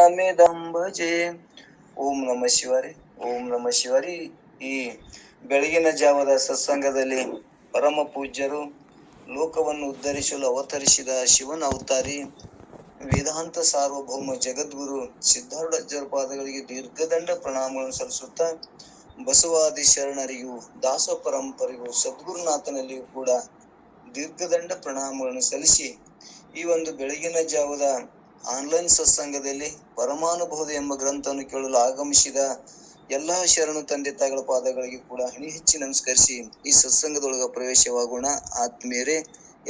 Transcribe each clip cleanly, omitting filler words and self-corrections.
ಪ್ರಾಣಮಿದಂ ಭಜೆ. ಓಂ ನಮ ಶಿವಾರಿ, ಓಂ ನಮ ಶಿವಾರಿ. ಈ ಬೆಳಗಿನ ಜಾವದ ಸತ್ಸಂಗದಲ್ಲಿ ಪರಮ ಪೂಜ್ಯರು ಲೋಕವನ್ನು ಉದ್ಧರಿಸಲು ಅವತರಿಸಿದ ಶಿವನ ಅವತಾರಿ ವೇದಾಂತ ಸಾರ್ವಭೌಮ ಜಗದ್ಗುರು ಸಿದ್ಧಾರೂಢಾಚಾರ್ಯ ಪಾದಗಳಿಗೆ ದೀರ್ಘದಂಡ ಪ್ರಣಾಮಗಳನ್ನು ಸಲ್ಲಿಸುತ್ತಾ, ಬಸವಾದಿ ಶರಣರಿಗೂ ದಾಸ ಪರಂಪರೆಗೂ ಸದ್ಗುರುನಾಥನಲ್ಲಿಯೂ ಕೂಡ ದೀರ್ಘದಂಡ ಪ್ರಣಾಮಗಳನ್ನು ಸಲ್ಲಿಸಿ, ಈ ಒಂದು ಬೆಳಗಿನ ಜಾವದ ಆನ್ಲೈನ್ ಸತ್ಸಂಗದಲ್ಲಿ ಪರಮಾನುಭವ ಎಂಬ ಗ್ರಂಥವನ್ನು ಕೇಳಲು ಆಗಮಿಸಿದ ಎಲ್ಲಾ ಶರಣು ತಂದೆ ತಾಯಿಗಳ ಪಾದಗಳಿಗೆ ಕೂಡ ಹಣಿ ಹೆಚ್ಚಿ ನಮಸ್ಕರಿಸಿ ಈ ಸತ್ಸಂಗದೊಳಗ ಪ್ರವೇಶವಾಗೋಣ. ಆತ್ಮೀಯರೇ,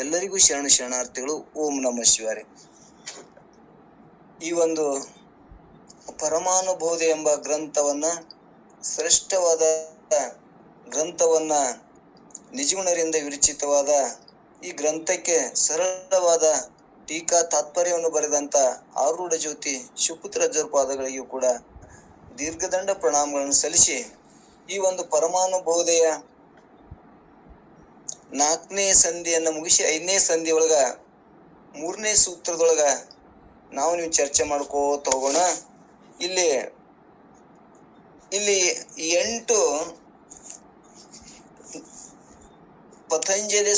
ಎಲ್ಲರಿಗೂ ಶರಣಾರ್ಥಿಗಳು. ಓಂ ನಮ ಶಿವಾರಿ. ಈ ಒಂದು ಪರಮಾನುಭವ ಎಂಬ ಗ್ರಂಥವನ್ನ, ಶ್ರೇಷ್ಠವಾದ ಗ್ರಂಥವನ್ನ, ನಿಜಗುಣರಿಂದ ವಿರಚಿತವಾದ ಈ ಗ್ರಂಥಕ್ಕೆ ಸರಳವಾದ ಟೀಕಾ ತಾತ್ಪರ್ಯವನ್ನು ಬರೆದಂತ ಆರೂಢ ಜ್ಯೋತಿ ಶಿವಪುತ್ರ ಪಾದಗಳಿಗೂ ಕೂಡ ದೀರ್ಘದಂಡ ಪ್ರಣಾಮಗಳನ್ನು ಸಲ್ಲಿಸಿ, ಈ ಒಂದು ಪರಮಾನುಭವದೆಯ 4ನೇ ಸಂಧಿಯನ್ನ ಮುಗಿಸಿ 5ನೇ ಸಂಧಿ ಒಳಗ 3ನೇ ಸೂತ್ರದೊಳಗ ನೀವು ಚರ್ಚೆ ಮಾಡ್ಕೋತ ಹೋಗೋಣ. ಇಲ್ಲಿ 8 ಪತಂಜಲಿ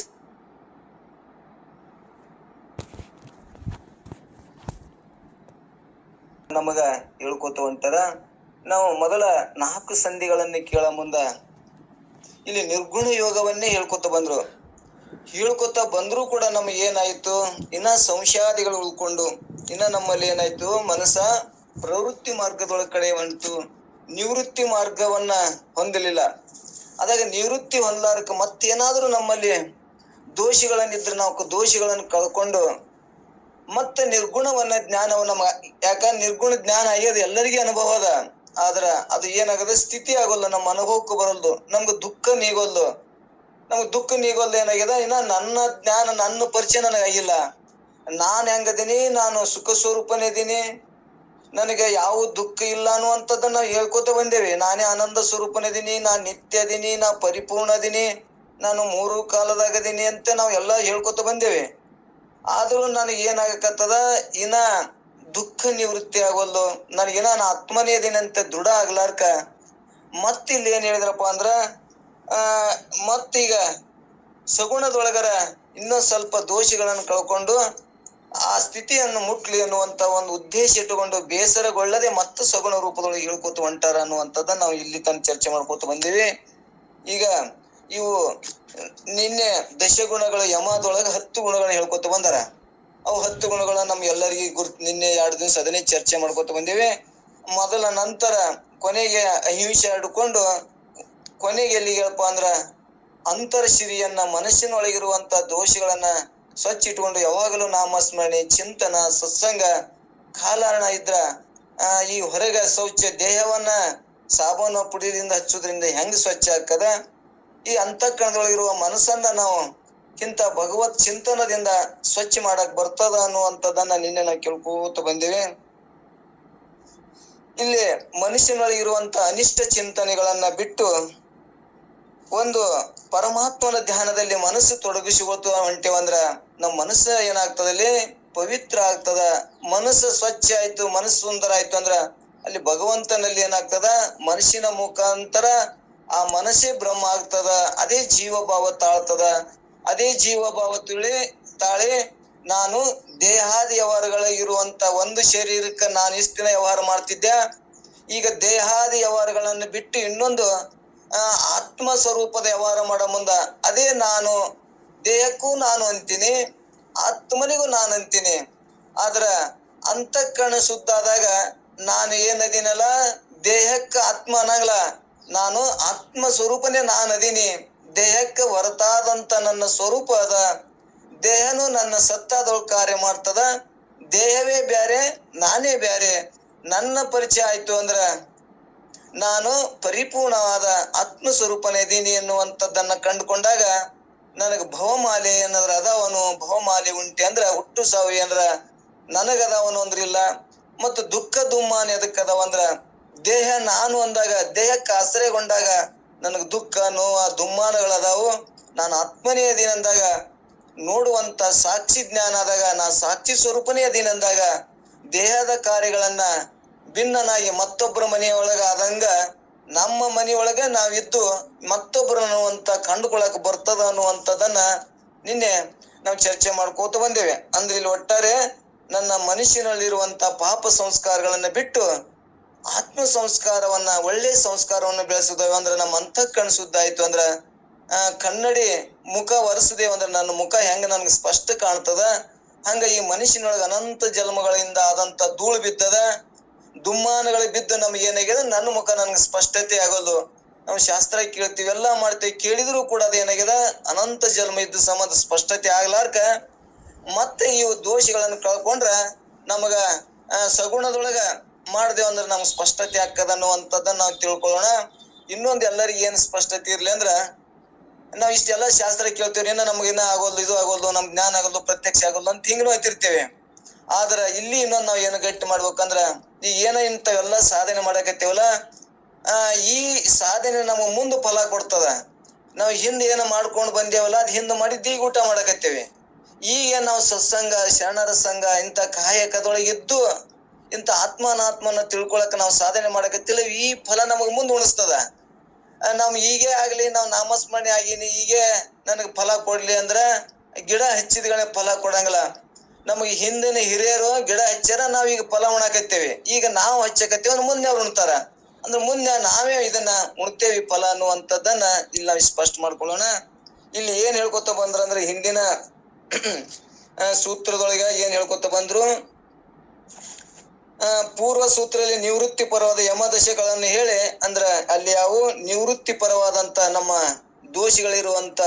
ನಮಗ ಹೇಳ್ಕೊತ ಹೊಂಟಾರ. ನಾವು ಮೊದಲ 4 ಸಂಧಿಗಳನ್ನ ಕೇಳ ಮುಂದ ಇಲ್ಲಿ ನಿರ್ಗುಣ ಯೋಗವನ್ನೇ ಹೇಳ್ಕೊತ ಬಂದ್ರು ಕೂಡ ನಮಗೆ ಏನಾಯ್ತು, ಇನ್ನ ಸಂಶಯಾದಿಗಳು ಉಳ್ಕೊಂಡು ಇನ್ನ ನಮ್ಮಲ್ಲಿ ಏನಾಯ್ತು, ಮನಸ್ಸ ಪ್ರವೃತ್ತಿ ಮಾರ್ಗದೊಳ ಕಡೆ ಹೊಂಟು ನಿವೃತ್ತಿ ಮಾರ್ಗವನ್ನ ಹೊಂದಲಿಲ್ಲ. ಅದಾಗ ನಿವೃತ್ತಿ ಹೊಂದಲಾರಕ ಮತ್ತೇನಾದ್ರೂ ನಮ್ಮಲ್ಲಿ ದೋಷಗಳನ್ನಿದ್ರೆ ನಾವು ದೋಷಗಳನ್ನು ಕಳ್ಕೊಂಡು ಮತ್ತೆ ನಿರ್ಗುಣವನ್ನ ಜ್ಞಾನವನ್ನ, ಯಾಕಂದ್ರೆ ನಿರ್ಗುಣ ಜ್ಞಾನ ಆಗ್ಯದ ಎಲ್ಲರಿಗೂ ಅನುಭವ ಅದ. ಆದ್ರ ಅದು ಏನಾಗದ, ಸ್ಥಿತಿ ಆಗೋಲ್ಲ, ನಮ್ಮ ಅನುಭವಕ್ಕೂ ಬರಲ್ದು, ನಮ್ಗೆ ದುಃಖ ನೀಗೋಲ್ದು. ಏನಾಗ್ಯದ, ಇನ್ನ ನನ್ನ ಜ್ಞಾನ, ನನ್ನ ಪರಿಚಯ ನನಗಾಗಿಲ್ಲ. ನಾನ್ ಹೆಂಗದೀನಿ, ನಾನು ಸುಖ ಸ್ವರೂಪನೇ ಇದೀನಿ, ನನಗೆ ಯಾವ ದುಃಖ ಇಲ್ಲ ಅನ್ನುವಂಥದ್ದನ್ನ ಹೇಳ್ಕೊತ ಬಂದೇವಿ. ನಾನೇ ಆನಂದ ಸ್ವರೂಪನಿದೀನಿ, ನಾ ನಿತ್ಯ ಅದೀನಿ, ನಾ ಪರಿಪೂರ್ಣ ಅದೀನಿ, ನಾನು 3 ಕಾಲದಾಗದೀನಿ ಅಂತ ನಾವು ಎಲ್ಲಾ ಹೇಳ್ಕೊತ ಬಂದೇವಿ. ಆದ್ರೂ ನನಗೆ ಏನಾಗಕತ್ತದ, ಇನ್ನ ದುಃಖ ನಿವೃತ್ತಿ ಆಗೋಲ್ದು, ನನಗೇನ ನಾ ಆತ್ಮನೇ ಇದೀನಿ ಅಂತ ದೃಢ ಆಗ್ಲಾರ್ಕ ಮತ್ತಿಲ್ಲಿ ಏನ್ ಹೇಳಿದ್ರಪ್ಪ ಅಂದ್ರ, ಮತ್ತೀಗ ಸಗುಣದೊಳಗರ ಇನ್ನೊಂದ್ ಸ್ವಲ್ಪ ದೋಷಗಳನ್ನು ಕಳ್ಕೊಂಡು ಆ ಸ್ಥಿತಿಯನ್ನು ಮುಟ್ಲಿ ಅನ್ನುವಂತ ಒಂದು ಉದ್ದೇಶ ಇಟ್ಟುಕೊಂಡು ಬೇಸರಗೊಳ್ಳದೆ ಮತ್ತೆ ಸಗುಣ ರೂಪದೊಳಗೆ ಹೇಳ್ಕೊತ ಹೊಂಟಾರ ಅನ್ನುವಂಥದ್ದನ್ನ ನಾವು ಇಲ್ಲಿ ತನಕ ಚರ್ಚೆ ಮಾಡ್ಕೊತ ಬಂದೀವಿ. ಈಗ ಇವು ನಿನ್ನೆ ದಶಗುಣಗಳ ಯಮದೊಳಗ 10 ಗುಣಗಳನ್ನ ಹೇಳ್ಕೊತ ಬಂದಾರ. ಅವು 10 ಗುಣಗಳ ನಮ್ ಎಲ್ಲರಿಗೂ ನಿನ್ನೆ 2 ದಿವಸ ಅದನ್ನೇ ಚರ್ಚೆ ಮಾಡ್ಕೊತ ಬಂದೇವಿ. ಮೊದಲ ನಂತರ ಕೊನೆಗೆ ಅಹಿಂಸೆ ಹಿಡ್ಕೊಂಡು ಕೊನೆಗೆ ಎಲ್ಲಿಗಪ್ಪ ಅಂದ್ರ ಅಂತರಶಿರಿಯನ್ನ, ಮನಸ್ಸಿನೊಳಗಿರುವಂತ ದೋಷಗಳನ್ನ ಸ್ವಚ್ಛ ಇಟ್ಕೊಂಡು ಯಾವಾಗಲೂ ನಾಮಸ್ಮರಣೆ, ಚಿಂತನ, ಸತ್ಸಂಗ, ಕಾಲಹರಣ ಇದ್ರ ಈ ಹೊರಗ ಶೌಚ, ದೇಹವನ್ನ ಸಾಬೂನು ಪುಡಿಯಿಂದ ಹಚ್ಚೋದ್ರಿಂದ ಹೆಂಗ್ ಸ್ವಚ್ಛ ಆಗ್ತದ, ಈ ಅಂತಃಕರಣದೊಳಗಿರುವ ಮನಸ್ಸನ್ನ ನಾವು ಭಗವತ್ ಚಿಂತನದಿಂದ ಸ್ವಚ್ಛ ಮಾಡಕ್ ಬರ್ತದ ಅನ್ನುವಂಥದ್ದನ್ನ ನಿನ್ನೆ ನಾವು ಕೇಳ್ಕೋತ ಬಂದೇವಿ. ಇಲ್ಲಿ ಮನುಷ್ಯನೊಳಗಿರುವಂತ ಅನಿಷ್ಟ ಚಿಂತನೆಗಳನ್ನ ಬಿಟ್ಟು ಒಂದು ಪರಮಾತ್ಮನ ಧ್ಯಾನದಲ್ಲಿ ಮನಸ್ಸು ತೊಡಗಿಸಿಕೊತ ಹೊಂಟೇವಂದ್ರ ನಮ್ಮ ಮನಸ್ಸ ಏನಾಗ್ತದಲ್ಲಿ ಪವಿತ್ರ ಆಗ್ತದ. ಮನಸ್ಸು ಸ್ವಚ್ಛ ಆಯ್ತು, ಮನಸ್ಸು ಸುಂದರ ಆಯ್ತು ಅಂದ್ರ ಅಲ್ಲಿ ಭಗವಂತನಲ್ಲಿ ಏನಾಗ್ತದ, ಮನಸ್ಸಿನ ಮುಖಾಂತರ ಆ ಮನಸ್ಸೇ ಬ್ರಹ್ಮ ಆಗ್ತದ. ಅದೇ ಜೀವಭಾವ ತಾಳ್ತದ. ಅದೇ ಜೀವಭಾವ ತಾಳೆ ನಾನು ದೇಹಾದಿ ವ್ಯವಹಾರಗಳ ಇರುವಂತ ಒಂದು ಶರೀರಕ್ಕೆ ನಾನು ಇಷ್ಟ ದಿನ ವ್ಯವಹಾರ ಮಾಡ್ತಿದ್ದೆ, ಈಗ ದೇಹಾದಿ ವ್ಯವಹಾರಗಳನ್ನು ಬಿಟ್ಟು ಇನ್ನೊಂದು ಆತ್ಮ ಸ್ವರೂಪದ ವ್ಯವಹಾರ ಮಾಡೋ ಮುಂದ ಅದೇ ನಾನು, ದೇಹಕ್ಕೂ ನಾನು ಅಂತೀನಿ, ಆತ್ಮನಿಗೂ ನಾನು ಅಂತೀನಿ. ಆದ್ರ ಅಂತಃಕರಣ ಶುದ್ಧ ಆದಾಗ ನಾನು ಏನದೀನಲ್ಲ, ದೇಹಕ್ಕ ಆತ್ಮ ಅನ್ನಂಗಿಲ್ಲ, ನಾನು ಆತ್ಮ ಸ್ವರೂಪನೇ ನಾನು ಅದೀನಿ. ದೇಹಕ್ಕೆ ಹೊರತಾದಂತ ನನ್ನ ಸ್ವರೂಪ ಅದ. ದೇಹನು ನನ್ನ ಸತ್ತಾದೊಳಗೆ ಕಾರ್ಯ ಮಾಡ್ತದ. ದೇಹವೇ ಬ್ಯಾರೆ, ನಾನೇ ಬ್ಯಾರೆ. ನನ್ನ ಪರಿಚಯ ಆಯ್ತು ಅಂದ್ರ ನಾನು ಪರಿಪೂರ್ಣವಾದ ಆತ್ಮ ಸ್ವರೂಪನೇ ಇದೀನಿ ಎನ್ನುವಂಥದ್ದನ್ನ ಕಂಡುಕೊಂಡಾಗ ನನಗ ಭವಮಾಲೆ ಏನಾದ್ರ ಅದಾವನು, ಭವಮಾಲೆ ಉಂಟೆ ಅಂದ್ರ ಹುಟ್ಟು ಸಾವು ಏನ್ರ ನನಗದಾವನು ಅಂದ್ರಿಲ್ಲ. ಮತ್ತು ದುಃಖ ದುಮ್ಮಾನ ಎದಕ್ ಅದಾವಂದ್ರ ದೇಹ ನಾನು ಅಂದಾಗ, ದೇಹಕ್ಕೆ ಆಶ್ರಯಗೊಂಡಾಗ ನನಗ್ ದುಃಖ ನೋವ ದುಮ್ಮಾನಗಳದಾವು. ನಾನು ಆತ್ಮನೇ ಅದೀನಿ ಅಂದಾಗ, ನೋಡುವಂತ ಸಾಕ್ಷಿ ಜ್ಞಾನ ಆದಾಗ, ನಾ ಸಾಕ್ಷಿ ಸ್ವರೂಪನೇ ಅದೀನಿ ಅಂದಾಗ ದೇಹದ ಕಾರ್ಯಗಳನ್ನ ಭಿನ್ನನಾಗಿ ಮತ್ತೊಬ್ಬರ ಮನೆಯೊಳಗ ಆದಂಗ ನಮ್ಮ ಮನೆಯೊಳಗ ನಾವಿದ್ದು ಮತ್ತೊಬ್ಬರು ಅನ್ನುವಂತ ಕಂಡುಕೊಳ್ಳಕ್ ಬರ್ತದ ಅನ್ನುವಂಥದ್ದನ್ನ ನಿನ್ನೆ ನಾವು ಚರ್ಚೆ ಮಾಡ್ಕೋತ ಬಂದೇವೆ. ಅಂದ್ರೆ ಇಲ್ಲಿ ಒಟ್ಟಾರೆ ನನ್ನ ಮನುಷ್ಯನಲ್ಲಿರುವಂತ ಪಾಪ ಸಂಸ್ಕಾರಗಳನ್ನ ಬಿಟ್ಟು ಆತ್ಮ ಸಂಸ್ಕಾರವನ್ನ, ಒಳ್ಳೆ ಸಂಸ್ಕಾರವನ್ನ ಬೆಳೆಸಿದೇವೆ ಅಂದ್ರೆ ನಮ್ಮ ಅಂತಃಕರಣ ಶುದ್ಧ ಆಯ್ತು ಅಂದ್ರ ಕನ್ನಡಿ ಮುಖ ಒರೆಸಿದೇವ ಅಂದ್ರೆ ನನ್ನ ಮುಖ ಹೆಂಗ ನನ್ಗೆ ಸ್ಪಷ್ಟ ಕಾಣ್ತದ, ಹಂಗ ಈ ಮನುಷ್ಯನೊಳಗ ಅನಂತ ಜನ್ಮಗಳಿಂದ ಆದಂತ ಧೂಳು ಬಿದ್ದದ, ದುಮ್ಮಾನಗಳು ಬಿದ್ದು ನಮ್ಗೆ ಏನಾಗಿದೆ, ನನ್ನ ಮುಖ ನನ್ಗೆ ಸ್ಪಷ್ಟತೆ ಆಗೋದು. ನಾವು ಶಾಸ್ತ್ರ ಕೇಳ್ತೀವಿ, ಎಲ್ಲಾ ಮಾಡ್ತೀವಿ, ಕೇಳಿದ್ರು ಕೂಡ ಅದೇನಾಗಿದೆ, ಅನಂತ ಜನ್ಮ ಇದ್ದ ಸಂಬಂಧ ಸ್ಪಷ್ಟತೆ ಆಗ್ಲಾರ್ಕ ಮತ್ತೆ ಈ ದೋಷಗಳನ್ನ ಕಳ್ಕೊಂಡ್ರ ನಮಗ ಸಗುಣದೊಳಗ ಮಾಡ್ದೇವ ಅಂದ್ರೆ ನಮ್ಗೆ ಸ್ಪಷ್ಟತೆ ಆಗ್ತದ ಅನ್ನುವಂಥದ್ದನ್ನ ನಾವು ತಿಳ್ಕೊಳ್ಳೋಣ. ಇನ್ನೊಂದು ಎಲ್ಲರಿಗೂ ಏನ್ ಸ್ಪಷ್ಟತೆ ಇರ್ಲಿ ಅಂದ್ರ, ನಾವ್ ಇಷ್ಟೆಲ್ಲಾ ಶಾಸ್ತ್ರ ಕೇಳ್ತೇವ್ರಿ, ಇನ್ನ ನಮ್ಗಿನ್ನ ಆಗೋದು, ಇದು ಆಗೋದು, ನಮ್ ಜ್ಞಾನ ಆಗೋದು, ಪ್ರತ್ಯಕ್ಷ ಆಗೋದು ಅಂತ ಹಿಂಗನು ಅಂತಿರ್ತೇವೆ. ಆದ್ರ ಇಲ್ಲಿ ಇನ್ನೊಂದ್ ನಾವ್ ಏನ್ ಗಟ್ಟಿ ಮಾಡ್ಬೇಕಂದ್ರ, ಈ ಏನ ಇಂಥವೆಲ್ಲಾ ಸಾಧನೆ ಮಾಡಕತ್ತೇವಲ್ಲ, ಈ ಸಾಧನೆ ನಮಗ್ ಮುಂದೆ ಫಲ ಕೊಡ್ತದ. ನಾವ್ ಹಿಂದ್ ಏನ ಮಾಡ್ಕೊಂಡ್ ಬಂದೇವಲ್ಲ, ಅದ್ ಹಿಂದ್ ಮಾಡಿದ್ದು ಈಗ ಊಟ ಮಾಡಕತ್ತೇವೆ. ಈಗ ನಾವು ಸತ್ಸಂಗ, ಶರಣರ ಸಂಘ ಇಂಥ ಕಾಯಕದೊಳಗಿದ್ದು ಇಂಥ ಆತ್ಮನ ತಿಳ್ಕೊಳಕ್ ನಾವು ಸಾಧನೆ ಮಾಡಕತ್ತಿಲ್ಲ, ಈ ಫಲ ನಮಗ್ ಮುಂದೆ ಉಣಿಸ್ತದ. ನಮ್ ಹೀಗೆ ಆಗ್ಲಿ, ನಾವ್ ನಾಮಸ್ಮರಣೆ ಆಗೀನಿ, ಹೀಗೆ ನನಗ್ ಫಲ ಕೊಡ್ಲಿ ಅಂದ್ರ ಗಿಡ ಹಚ್ಚಿದ್ಗಳೇ ಫಲ ಕೊಡಂಗಿಲ್ಲ. ನಮಗ್ ಹಿಂದಿನ ಹಿರಿಯರು ಗಿಡ ಹಚ್ಚಾರ, ನಾವ್ ಈಗ ಫಲ ಉಣಾಕತ್ತೇವೆ. ಈಗ ನಾವು ಹಚ್ಚಕತ್ತೇವ, ಮುಂದೆ ಅವ್ರು ಉಣ್ತಾರ. ಅಂದ್ರೆ ಮುಂದೆ ನಾವೇ ಇದನ್ನ ಉಣ್ತೇವಿ ಫಲ ಅನ್ನುವಂಥದ್ದನ್ನ ಇಲ್ಲಿ ನಾವು ಸ್ಪಷ್ಟ ಮಾಡ್ಕೊಳ್ಳೋಣ. ಇಲ್ಲಿ ಏನ್ ಹೇಳ್ಕೊತ ಬಂದ್ರ ಅಂದ್ರೆ, ಹಿಂದಿನ ಸೂತ್ರದೊಳಗ ಏನ್ ಹೇಳ್ಕೊತ ಬಂದ್ರು, ಪೂರ್ವ ಸೂತ್ರದಲ್ಲಿ ನಿವೃತ್ತಿ ಪರವಾದ ಯಮದಶೆಗಳನ್ನು ಹೇಳಿ, ಅಂದ್ರ ಅಲ್ಲಿ ಅವು ನಿವೃತ್ತಿ ಪರವಾದಂತ ನಮ್ಮ ದೋಷಗಳಿರುವಂತ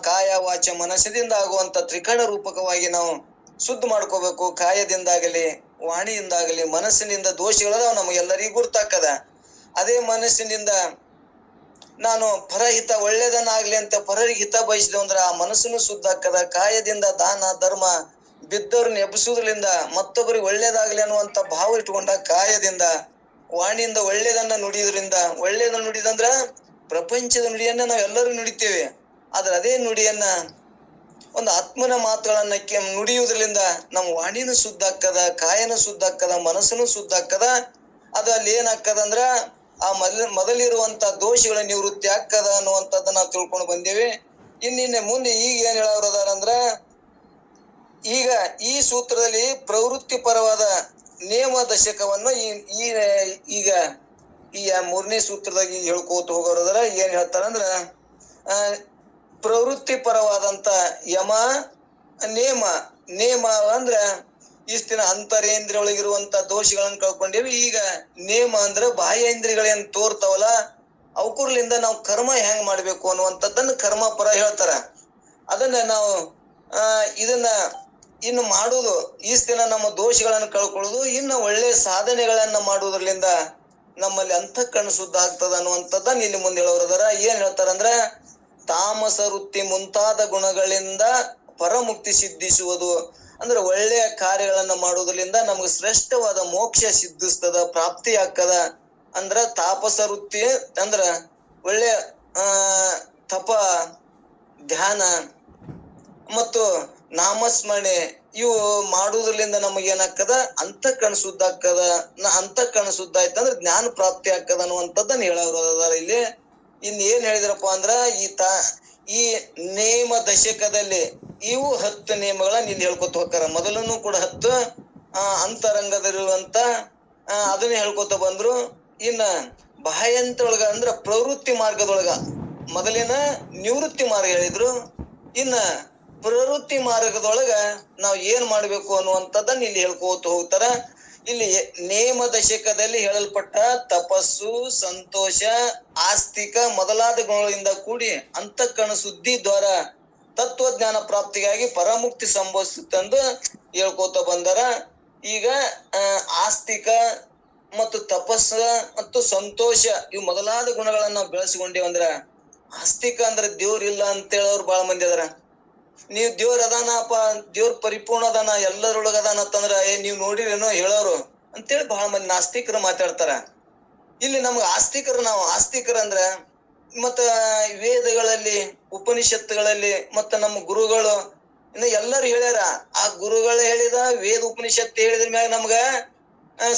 ಕಾಯ ವಾಚ ಮನಸ್ಸಿನಿಂದ ಆಗುವಂತ ತ್ರಿಕರಣ ರೂಪಕವಾಗಿ ನಾವು ಶುದ್ಧ ಮಾಡ್ಕೋಬೇಕು. ಕಾಯದಿಂದಾಗಲಿ, ವಾಣಿಯಿಂದಾಗಲಿ, ಮನಸ್ಸಿನಿಂದ ದೋಷಗಳದಾವ ನಮಗೆಲ್ಲರಿಗೂ ಗುರ್ತಾಕದ. ಅದೇ ಮನಸ್ಸಿನಿಂದ ನಾನು ಪರಹಿತ ಒಳ್ಳೇದನ್ನಾಗ್ಲಿ ಅಂತ ಪರರಿಗೆ ಹಿತ ಬಯಸಿದೆ ಅಂದ್ರ ಆ ಮನಸ್ಸನ್ನು ಶುದ್ಧ ಆಕ್ಕದ. ಕಾಯದಿಂದ ದಾನ ಧರ್ಮ, ಬಿದ್ದವ್ರನ್ನ ಎಬ್ಬಿಸುವುದ್ರಿಂದ ಮತ್ತೊಬ್ಬರಿಗೆ ಒಳ್ಳೇದಾಗ್ಲಿ ಅನ್ನುವಂತ ಭಾವ ಇಟ್ಕೊಂಡ ಕಾಯದಿಂದ, ವಾಣಿಯಿಂದ ಒಳ್ಳೇದನ್ನ ನುಡಿಯೋದ್ರಿಂದ, ಒಳ್ಳೇದನ್ನ ನುಡಿದಂದ್ರ ಪ್ರಪಂಚದ ನುಡಿಯನ್ನ ನಾವ್ ಎಲ್ಲರೂ ನುಡಿತೇವೆ. ಆದ್ರೆ ಅದೇ ನುಡಿಯನ್ನ ಒಂದು ಆತ್ಮನ ಮಾತುಗಳನ್ನ ನುಡಿಯುವುದ್ರಿಂದ ನಮ್ಮ ವಾಣಿನೂ ಶುದ್ಧ ಆಕ್ಕದ, ಕಾಯನೂ ಶುದ್ಧ ಆಕ್ಕದ, ಮನಸ್ಸನ್ನು ಶುದ್ಧ ಆಕ್ಕದ. ಅದು ಅಲ್ಲಿ ಏನಾಕ್ಕದಂದ್ರ ಆ ಮೊದಲಿರುವಂತ ದೋಷಗಳ ನಿವೃತ್ತಿ ಆಕ್ಕದ ಅನ್ನುವಂಥದ್ದನ್ನ ನಾವು ತಿಳ್ಕೊಂಡು ಬಂದೇವಿ. ಇನ್ನಿನ್ನೆ ಮುಂದೆ ಈಗ ಏನ್ ಹೇಳೋರದಾರಂದ್ರ, ಈಗ ಈ ಸೂತ್ರದಲ್ಲಿ ಪ್ರವೃತ್ತಿ ಪರವಾದ ನೇಮ ದಶಕವನ್ನು ಈಗ ಈ ಮೂರನೇ ಸೂತ್ರದಾಗ ಹೇಳ್ಕೋತ ಹೋಗೋರದಾರ. ಏನ್ ಹೇಳ್ತಾರಂದ್ರ, ಪ್ರವೃತ್ತಿ ಪರವಾದಂತ ಯಮ, ನೇಮ ಅಂದ್ರ ಇಷ್ಟಿನ ಅಂತರೇಂದ್ರಿಯ ಒಳಗಿರುವಂತ ದೋಷಗಳನ್ನ ಕಳ್ಕೊಂಡೇವಿ. ಈಗ ನೇಮ ಅಂದ್ರ ಬಾಹ್ಯೇಂದ್ರಿಯಗಳೇನ್ ತೋರ್ತಾವಲ್ಲ, ಅವಕುರ್ಲಿಂದ ನಾವು ಕರ್ಮ ಹೆಂಗ್ ಮಾಡ್ಬೇಕು ಅನ್ನುವಂಥದ್ದನ್ನ ಕರ್ಮ ಪರ ಹೇಳ್ತಾರ. ಅದನ್ನ ನಾವು ಇದನ್ನ ಇನ್ನು ಮಾಡುದು, ದಿನ ನಮ್ಮ ದೋಷಗಳನ್ನ ಕಳ್ಕೊಳ್ಳೋದು, ಇನ್ನು ಒಳ್ಳೆ ಸಾಧನೆಗಳನ್ನ ಮಾಡುವುದ್ರಲಿಂದ ನಮ್ಮಲ್ಲಿ ಅಂತಃಕರಣ ಶುದ್ಧ ಆಗ್ತದ ಅನ್ನುವಂಥದ್ದನ್ನ ಇಲ್ಲಿ ಮುಂದೆ ಹೇಳೋರದಾರ. ಏನ್ ಹೇಳ್ತಾರಂದ್ರ, ತಾಮಸ ವೃತ್ತಿ ಮುಂತಾದ ಗುಣಗಳಿಂದ ಪರಮುಕ್ತಿ ಸಿದ್ಧಿಸುವುದು. ಅಂದ್ರೆ ಒಳ್ಳೆಯ ಕಾರ್ಯಗಳನ್ನ ಮಾಡುವುದರಿಂದ ನಮ್ಗೆ ಶ್ರೇಷ್ಠವಾದ ಮೋಕ್ಷ ಸಿದ್ಧಿಸ್ತದ, ಪ್ರಾಪ್ತಿ ಆಗ್ತದ. ಅಂದ್ರ ತಾಪಸ ವೃತ್ತಿ ಅಂದ್ರ ಒಳ್ಳೆಯ ತಪ, ಧ್ಯಾನ ಮತ್ತು ನಾಮಸ್ಮರಣೆ ಇವು ಮಾಡುವುದ್ರಲಿಂದ ನಮಗೆ ಏನಾಗ್ತದ, ಅಂತಃಕರಣ ಶುದ್ಧ ಆಗ್ತದ. ಅಂತಃಕರಣ ಶುದ್ಧ ಆಯ್ತಂದ್ರ ಜ್ಞಾನ ಪ್ರಾಪ್ತಿ ಆಗ್ತದ ಅನ್ನುವಂಥದ್ದನ್ನ ಹೇಳೋರು ಇಲ್ಲಿ. ಇನ್ ಏನ್ ಹೇಳಿದ್ರಪ್ಪ ಅಂದ್ರ, ಈ ನೇಮ ದಶಕದಲ್ಲಿ ಇವು 10 ನೇಮಗಳನ್ನ ಇಲ್ಲಿ ಹೇಳ್ಕೊತ ಹೋಗ್ತಾರ. ಮೊದಲನ್ನು ಕೂಡ 10 ಅಂತರಂಗದಲ್ಲಿರುವಂತ ಅದನ್ನ ಹೇಳ್ಕೊತ ಬಂದ್ರು. ಇನ್ನ ಬಾಹ್ಯಂತರೊಳಗ ಅಂದ್ರ ಪ್ರವೃತ್ತಿ ಮಾರ್ಗದೊಳಗ ಮೊದಲಿನ ನಿವೃತ್ತಿ ಮಾರ್ಗ ಹೇಳಿದ್ರು. ಇನ್ನ ಪ್ರವೃತ್ತಿ ಮಾರ್ಗದೊಳಗ ನಾವ್ ಏನ್ ಮಾಡ್ಬೇಕು ಅನ್ನುವಂಥದ್ದನ್ನ ಇಲ್ಲಿ ಹೇಳ್ಕೋತ ಹೋಗ್ತಾರ. ಇಲ್ಲಿ ನೇಮ ದಶಕದಲ್ಲಿ ಹೇಳಲ್ಪಟ್ಟ ತಪಸ್ಸು, ಸಂತೋಷ, ಆಸ್ತಿಕ ಮೊದಲಾದ ಗುಣಗಳಿಂದ ಕೂಡಿ ಅಂತಃಕರಣ ಶುದ್ಧಿ ದ್ವಾರ ತತ್ವಜ್ಞಾನ ಪ್ರಾಪ್ತಿಗಾಗಿ ಪರಮುಕ್ತಿ ಸಂಭವಿಸುತ್ತಂದು ಹೇಳ್ಕೋತ ಬಂದಾರ. ಈಗ ಆಸ್ತಿಕ ಮತ್ತು ತಪಸ್ಸ ಮತ್ತು ಸಂತೋಷ ಇವು ಮೊದಲಾದ ಗುಣಗಳನ್ನ ನಾವು ಬೆಳೆಸಿಕೊಂಡೇವಂದ್ರ, ಆಸ್ತಿಕ ಅಂದ್ರೆ ದೇವ್ರ ಇಲ್ಲ ಅಂತ ಹೇಳೋರು ಬಾಳ ಮಂದಿ ಅದಾರ. ನೀವ್ ದೇವ್ರ ಅದಾನಪ್ಪ, ದೇವ್ರ ಪರಿಪೂರ್ಣ ಅದಾನ, ಎಲ್ಲರೊಳಗ ಅದಾನ ಅಂತಂದ್ರ ನೀವ್ ನೋಡಿರೇನೋ ಹೇಳೋರು ಅಂತೇಳಿ ಬಹಳ ಮಂದಿ ನಾಸ್ತಿಕರು ಮಾತಾಡ್ತಾರ. ಇಲ್ಲಿ ನಮ್ಗ ನಾವು ಆಸ್ತಿಕರಂದ್ರ ಮತ್ತ ವೇದಗಳಲ್ಲಿ, ಉಪನಿಷತ್ತುಗಳಲ್ಲಿ, ಮತ್ತ ನಮ್ಮ ಗುರುಗಳು ಇನ್ನು ಎಲ್ಲರೂ ಹೇಳ್ಯಾರ. ಆ ಗುರುಗಳು ಹೇಳಿದ ವೇದ ಉಪನಿಷತ್ತು ಹೇಳಿದ್ರ ಮ್ಯಾಗ ನಮ್ಗ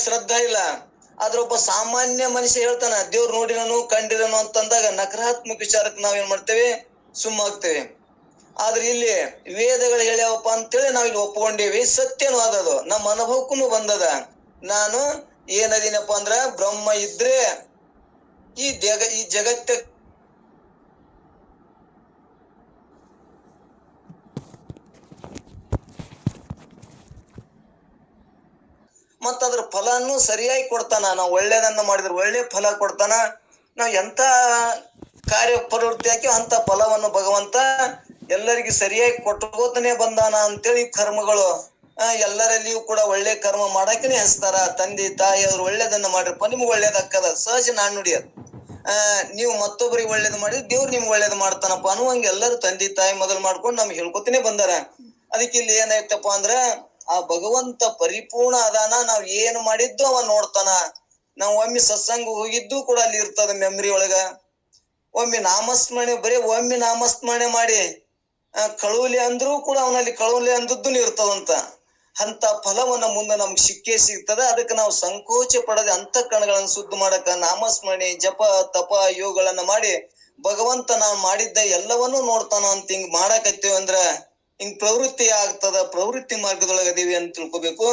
ಶ್ರದ್ಧಾ ಇಲ್ಲ. ಆದ್ರ ಒಬ್ಬ ಸಾಮಾನ್ಯ ಮನುಷ್ಯ ಹೇಳ್ತಾನ ದೇವ್ರು ನೋಡಿರನು ಕಂಡಿರನು ಅಂತಂದಾಗ ನಕಾರಾತ್ಮಕ ವಿಚಾರಕ್ಕೆ ನಾವೇನ್ ಮಾಡ್ತೇವೆ, ಸುಮ್ಮಾಗ್ತೇವೆ. ಆದ್ರೆ ಇಲ್ಲಿ ವೇದಗಳು ಹೇಳ್ಯಾವಪ್ಪ ಅಂತೇಳಿ ನಾವಿಲ್ಲಿ ಒಪ್ಕೊಂಡೇವಿ. ಸತ್ಯನೂ ಅದದು, ನಮ್ಮ ಅನುಭವಕ್ಕೂ ಬಂದದ. ನಾನು ಏನದೀನಪ್ಪ ಅಂದ್ರ ಬ್ರಹ್ಮ ಇದ್ರೆ ಈ ಜಗತ್ತ ಮತ್ತ ಅದ್ರ ಫಲನು ಸರಿಯಾಗಿ ಕೊಡ್ತಾನ. ನಾವು ಒಳ್ಳೇದನ್ನ ಮಾಡಿದ್ರೆ ಒಳ್ಳೆ ಫಲ ಕೊಡ್ತಾನ. ನಾವ್ ಎಂತ ಕಾರ್ಯ ಪ್ರವೃತ್ತಿ ಹಾಕಿ ಅಂತ ಫಲವನ್ನು ಭಗವಂತ ಎಲ್ಲರಿಗೂ ಸರಿಯಾಗಿ ಕೊಟ್ಟಗೋತನೇ ಬಂದಾನ ಅಂತೇಳಿ ಕರ್ಮಗಳು ಎಲ್ಲರಲ್ಲಿಯೂ ಕೂಡ ಒಳ್ಳೆ ಕರ್ಮ ಮಾಡಾಕನೆ ಹಚ್ತಾರ. ತಂದೆ ತಾಯಿ ಅವ್ರು ಒಳ್ಳೇದನ್ನ ಮಾಡಿರಪ್ಪ ನಿಮ್ಗೆ ಒಳ್ಳೇದಾಕ್ಕದ, ಸಹಜ ನಾಣ್ಣುಡಿ ಅದು. ನೀವು ಮತ್ತೊಬ್ಬರಿಗೆ ಒಳ್ಳೇದು ಮಾಡಿದ್ರೆ ದೇವ್ರು ನಿಮ್ಗೆ ಒಳ್ಳೇದು ಮಾಡ್ತಾನಪ್ಪ ಅನ್ನುವಂಗೆ ಎಲ್ಲರೂ ತಂದೆ ತಾಯಿ ಮೊದಲು ಮಾಡ್ಕೊಂಡು ನಮ್ಗೆ ಹೇಳ್ಕೊತನೇ ಬಂದಾರ. ಅದಕ್ಕೆ ಇಲ್ಲಿ ಏನಾಯ್ತಪ್ಪ ಅಂದ್ರ ಆ ಭಗವಂತ ಪರಿಪೂರ್ಣ ಅದಾನ. ನಾವ್ ಏನು ಮಾಡಿದ್ದು ಅವ ನೋಡ್ತಾನ. ನಾವ್ ಒಮ್ಮೆ ಸತ್ಸಂಗ ಹೋಗಿದ್ದು ಕೂಡ ಅಲ್ಲಿ ಇರ್ತದ ಮೆಮ್ರಿ ಒಳಗ. ಒಮ್ಮೆ ನಾಮಸ್ಮರಣೆ ಬರೀ ಒಮ್ಮೆ ನಾಮಸ್ಮರಣೆ ಮಾಡಿ ಕಳುವಲಿ ಅಂದ್ರೂ ಕೂಡ ಅವನಲ್ಲಿ ಕಳುವಲಿ ಅಂದದ್ದು ಇರ್ತದಂತ. ಅಂತ ಫಲವನ್ನ ಮುಂದೆ ನಮ್ಗೆ ಸಿಕ್ಕೇ ಸಿಗ್ತದ. ಅದಕ್ಕೆ ನಾವು ಸಂಕೋಚ ಪಡದೆ ಅಂತಃಕರಣಗಳನ್ನು ಶುದ್ಧ ಮಾಡಕ ನಾಮಸ್ಮರಣೆ ಜಪ ತಪ ಯೋಗಗಳನ್ನ ಮಾಡಿ ಭಗವಂತ ನಾವು ಮಾಡಿದ್ದ ಎಲ್ಲವನ್ನೂ ನೋಡ್ತಾನ ಅಂತ ಹಿಂಗ್ ಮಾಡಾಕತ್ತೇವ ಅಂದ್ರ ಹಿಂಗ್ ಪ್ರವೃತ್ತಿ ಆಗ್ತದ. ಪ್ರವೃತ್ತಿ ಮಾರ್ಗದೊಳಗದೀವಿ ಅಂತ ತಿಳ್ಕೊಬೇಕು.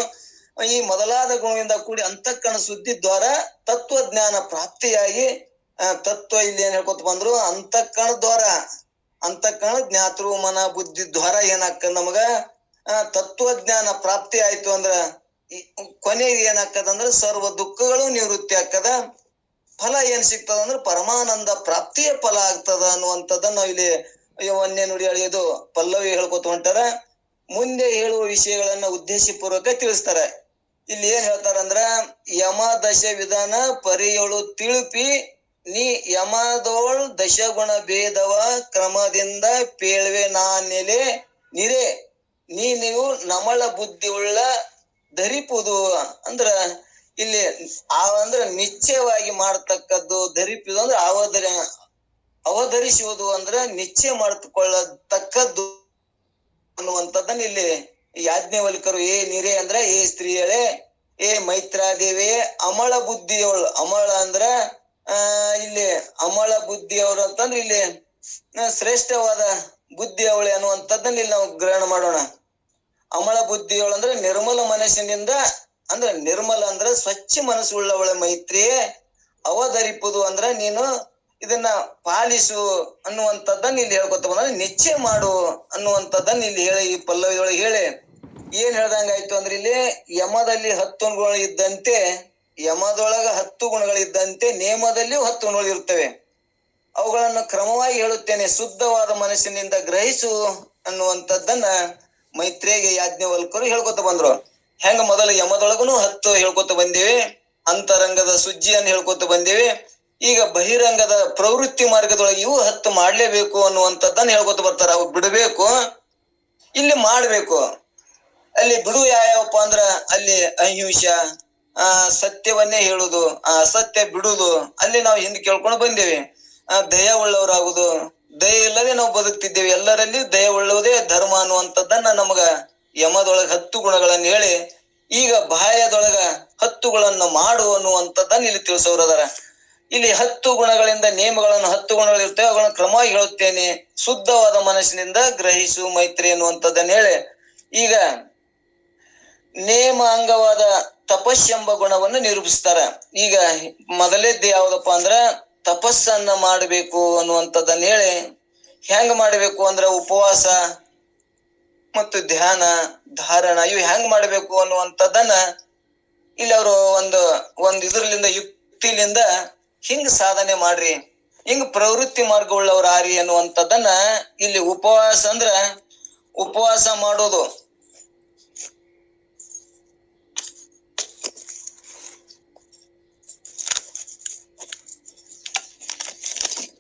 ಈ ಮೊದಲಾದ ಗುಣದಿಂದ ಕೂಡಿ ಅಂತಃಕರಣ ಶುದ್ಧಿ ದ್ವಾರ ತತ್ವಜ್ಞಾನ ಪ್ರಾಪ್ತಿಯಾಗಿ ತತ್ವ ಇಲ್ಲಿ ಏನ್ ಹೇಳ್ಕೊತ ಬಂದ್ರು, ಅಂತಃಕರಣ ದ್ವಾರ ಅಂತಃಕರಣ ಜ್ಞಾತೃ ಮನ ಬುದ್ಧಿ ದ್ವಾರ ಏನಾಗ್ತದ ನಮಗ ತತ್ವಜ್ಞಾನ ಪ್ರಾಪ್ತಿ ಆಯ್ತು ಅಂದ್ರ ಕೊನೆಗೆ ಏನಾಗ್ತದಂದ್ರ ಸರ್ವ ದುಃಖಗಳು ನಿವೃತ್ತಿ ಆಗ್ತದ. ಫಲ ಏನ್ ಸಿಗ್ತದ ಅಂದ್ರ ಪರಮಾನಂದ ಪ್ರಾಪ್ತಿಯ ಫಲ ಆಗ್ತದ ಅನ್ನುವಂಥದ್ದನ್ನ ನಾವ್ ಇಲ್ಲಿ ಒಂದೇ ನುಡಿ ಅಳಿಯೋದು ಪಲ್ಲವಿ ಹೇಳ್ಕೊತ ಹೊಂಟಾರ. ಮುಂದೆ ಹೇಳುವ ವಿಷಯಗಳನ್ನ ಉದ್ದೇಶ ಪೂರ್ವಕ ತಿಳಿಸ್ತಾರ. ಇಲ್ಲಿ ಏನ್ ಹೇಳ್ತಾರಂದ್ರ, ಯಮ ದಶ ವಿಧಾನ ಪರಿಯೊಳು ತಿಳುಪಿ ನೀ ಯಮದೋಳ್ ದಶಗುಣ ಭೇದವ ಕ್ರಮದಿಂದ ಪೇಳ್ವೆ ನಾನೆಲೆ ನಿರೆ ನೀವು ನಮಳ ಬುದ್ಧಿ ಉಳ್ಳ ಧರಿಪುದು ಅಂದ್ರ ಇಲ್ಲಿ ಅಂದ್ರ ನಿಶ್ಚಯವಾಗಿ ಮಾಡ್ತಕ್ಕದ್ದು. ಧರಿಪುದು ಅಂದ್ರೆ ಅವಧರಿಸುವುದು ಅಂದ್ರೆ ನಿಶ್ಚಯ ಮಾಡಿಕೊಳ್ಳತಕ್ಕದ್ದು ಅನ್ನುವಂಥದ್ದನ್ನ ಇಲ್ಲಿ ಯಾಜ್ಞವಲ್ಕರು ಏ ನಿರೆ ಅಂದ್ರ ಏ ಸ್ತ್ರೀಯಳೆ ಏ ಮೈತ್ರಾದೇವಿ ಅಮಳ ಬುದ್ಧಿಯವಳು. ಅಮಳ ಅಂದ್ರ ಇಲ್ಲಿ ಅಮಳ ಬುದ್ಧಿಯವರು ಅಂತಂದ್ರೆ ಇಲ್ಲಿ ಶ್ರೇಷ್ಠವಾದ ಬುದ್ಧಿ ಅವಳೆ ಅನ್ನುವಂಥದ್ದನ್ನ ಇಲ್ಲಿ ನಾವು ಗ್ರಹಣ ಮಾಡೋಣ. ಅಮಳ ಬುದ್ಧಿಯವಳು ಅಂದ್ರೆ ನಿರ್ಮಲ ಮನಸ್ಸಿನಿಂದ ಅಂದ್ರೆ ನಿರ್ಮಲ ಅಂದ್ರ ಸ್ವಚ್ಛ ಮನಸ್ಸುಳ್ಳವಳೆ ಮೈತ್ರಿಯೇ. ಅವಧರಿಪುದು ಅಂದ್ರ ನೀನು ಇದನ್ನ ಪಾಲಿಸು ಅನ್ನುವಂಥದ್ದನ್ನ ಇಲ್ಲಿ ಹೇಳ್ಕೊತ ಬಂದ್ರೆ ನಿಶ್ಚಯ ಮಾಡು ಅನ್ನುವಂಥದ್ದನ್ನ ಇಲ್ಲಿ ಹೇಳಿ ಈ ಪಲ್ಲವಿಯೊಳಗೆ ಹೇಳಿ ಏನ್ ಹೇಳ್ದಂಗಾಯ್ತು ಅಂದ್ರೆ ಇಲ್ಲಿ ಯಮದಲ್ಲಿ 10 ಗುಣಗಳು ಇದ್ದಂತೆ ಯಮದೊಳಗ 10 ಗುಣಗಳಿದ್ದಂತೆ ನೇಮದಲ್ಲಿಯೂ 10 ಗುಣಗಳು ಇರ್ತವೆ. ಅವುಗಳನ್ನು ಕ್ರಮವಾಗಿ ಹೇಳುತ್ತೇನೆ, ಶುದ್ಧವಾದ ಮನಸ್ಸಿನಿಂದ ಗ್ರಹಿಸು ಅನ್ನುವಂಥದ್ದನ್ನ ಮೈತ್ರಿಯಿಗೆ ಯಾಜ್ಞವಲ್ಕರು ಹೇಳ್ಕೊತ ಬಂದ್ರು. ಹೆಂಗ ಮೊದಲು ಯಮದೊಳಗುನು 10 ಹೇಳ್ಕೊತ ಬಂದೇವಿ, ಅಂತರಂಗದ ಸುಜ್ಜಿಯನ್ನು ಹೇಳ್ಕೊತ ಬಂದೇವಿ. ಈಗ ಬಹಿರಂಗದ ಪ್ರವೃತ್ತಿ ಮಾರ್ಗದೊಳಗೆ ಇವು 10 ಮಾಡ್ಲೇಬೇಕು ಅನ್ನುವಂಥದ್ದನ್ನ ಹೇಳ್ಕೊತ ಬರ್ತಾರ. ಅವು ಬಿಡಬೇಕು, ಇಲ್ಲಿ ಮಾಡ್ಬೇಕು. ಅಲ್ಲಿ ಬಿಡು ಯಾವಪ್ಪ ಅಂದ್ರ ಅಲ್ಲಿ ಅಹಿಂಸೆ ಸತ್ಯವನ್ನೇ ಹೇಳುದು, ಅಸತ್ಯ ಬಿಡುದು. ಅಲ್ಲಿ ನಾವು ಹಿಂದೆ ಕೇಳ್ಕೊಂಡು ಬಂದೇವಿ. ದಯ ಉಳ್ಳವರಾಗುದು, ದಯ ಇಲ್ಲದೆ ನಾವು ಬದುಕ್ತಿದ್ದೇವೆ. ಎಲ್ಲರಲ್ಲಿ ದಯ ಉಳ್ಳುವುದೇ ಧರ್ಮ ಅನ್ನುವಂಥದ್ದನ್ನ ನಮಗ ಯಮದೊಳಗ 10 ಗುಣಗಳನ್ನ ಹೇಳಿ ಈಗ ಬಾಹ್ಯದೊಳಗ 10 ಗುಣಗಳನ್ನು ಮಾಡು ಅನ್ನುವಂಥದ್ದನ್ನ ಇಲ್ಲಿ ತಿಳಿಸೋರದಾರ. ಇಲ್ಲಿ 10 ಗುಣಗಳಿಂದ ನೇಮಗಳನ್ನು 10 ಗುಣಗಳು ಇರ್ತವೆ, ಅವುಗಳನ್ನು ಕ್ರಮವಾಗಿ ಹೇಳುತ್ತೇನೆ. ಶುದ್ಧವಾದ ಮನಸ್ಸಿನಿಂದ ಗ್ರಹಿಸು ಮೈತ್ರಿ ಅನ್ನುವಂಥದ್ದನ್ನ ಹೇಳಿ ಈಗ ನೇಮ ಅಂಗವಾದ ತಪಸ್ಸೆಂಬ ಗುಣವನ್ನು ನಿರೂಪಿಸ್ತಾರ. ಈಗ ಮೊದಲೇದ್ದು ಯಾವ್ದಪ್ಪ ಅಂದ್ರ ತಪಸ್ಸನ್ನ ಮಾಡಬೇಕು ಅನ್ನುವಂಥದ್ದನ್ನ ಹೇಳಿ ಹೆಂಗ್ ಮಾಡ್ಬೇಕು ಅಂದ್ರ ಉಪವಾಸ ಮತ್ತು ಧ್ಯಾನ ಧಾರಣ ಇವು ಹೆಂಗ್ ಮಾಡ್ಬೇಕು ಅನ್ನುವಂಥದ್ದನ್ನ ಇಲ್ಲಿ ಅವರು ಒಂದು ಇದ್ರಲಿಂದ ಯುಕ್ತಿಲಿಂದ ಹಿಂಗ್ ಸಾಧನೆ ಮಾಡ್ರಿ, ಹಿಂಗ್ ಪ್ರವೃತ್ತಿ ಮಾರ್ಗ ಉಳ್ಳವ್ರ ಆರಿ ಅನ್ನುವಂಥದ್ದನ್ನ ಇಲ್ಲಿ ಉಪವಾಸ ಅಂದ್ರ ಉಪವಾಸ ಮಾಡೋದು.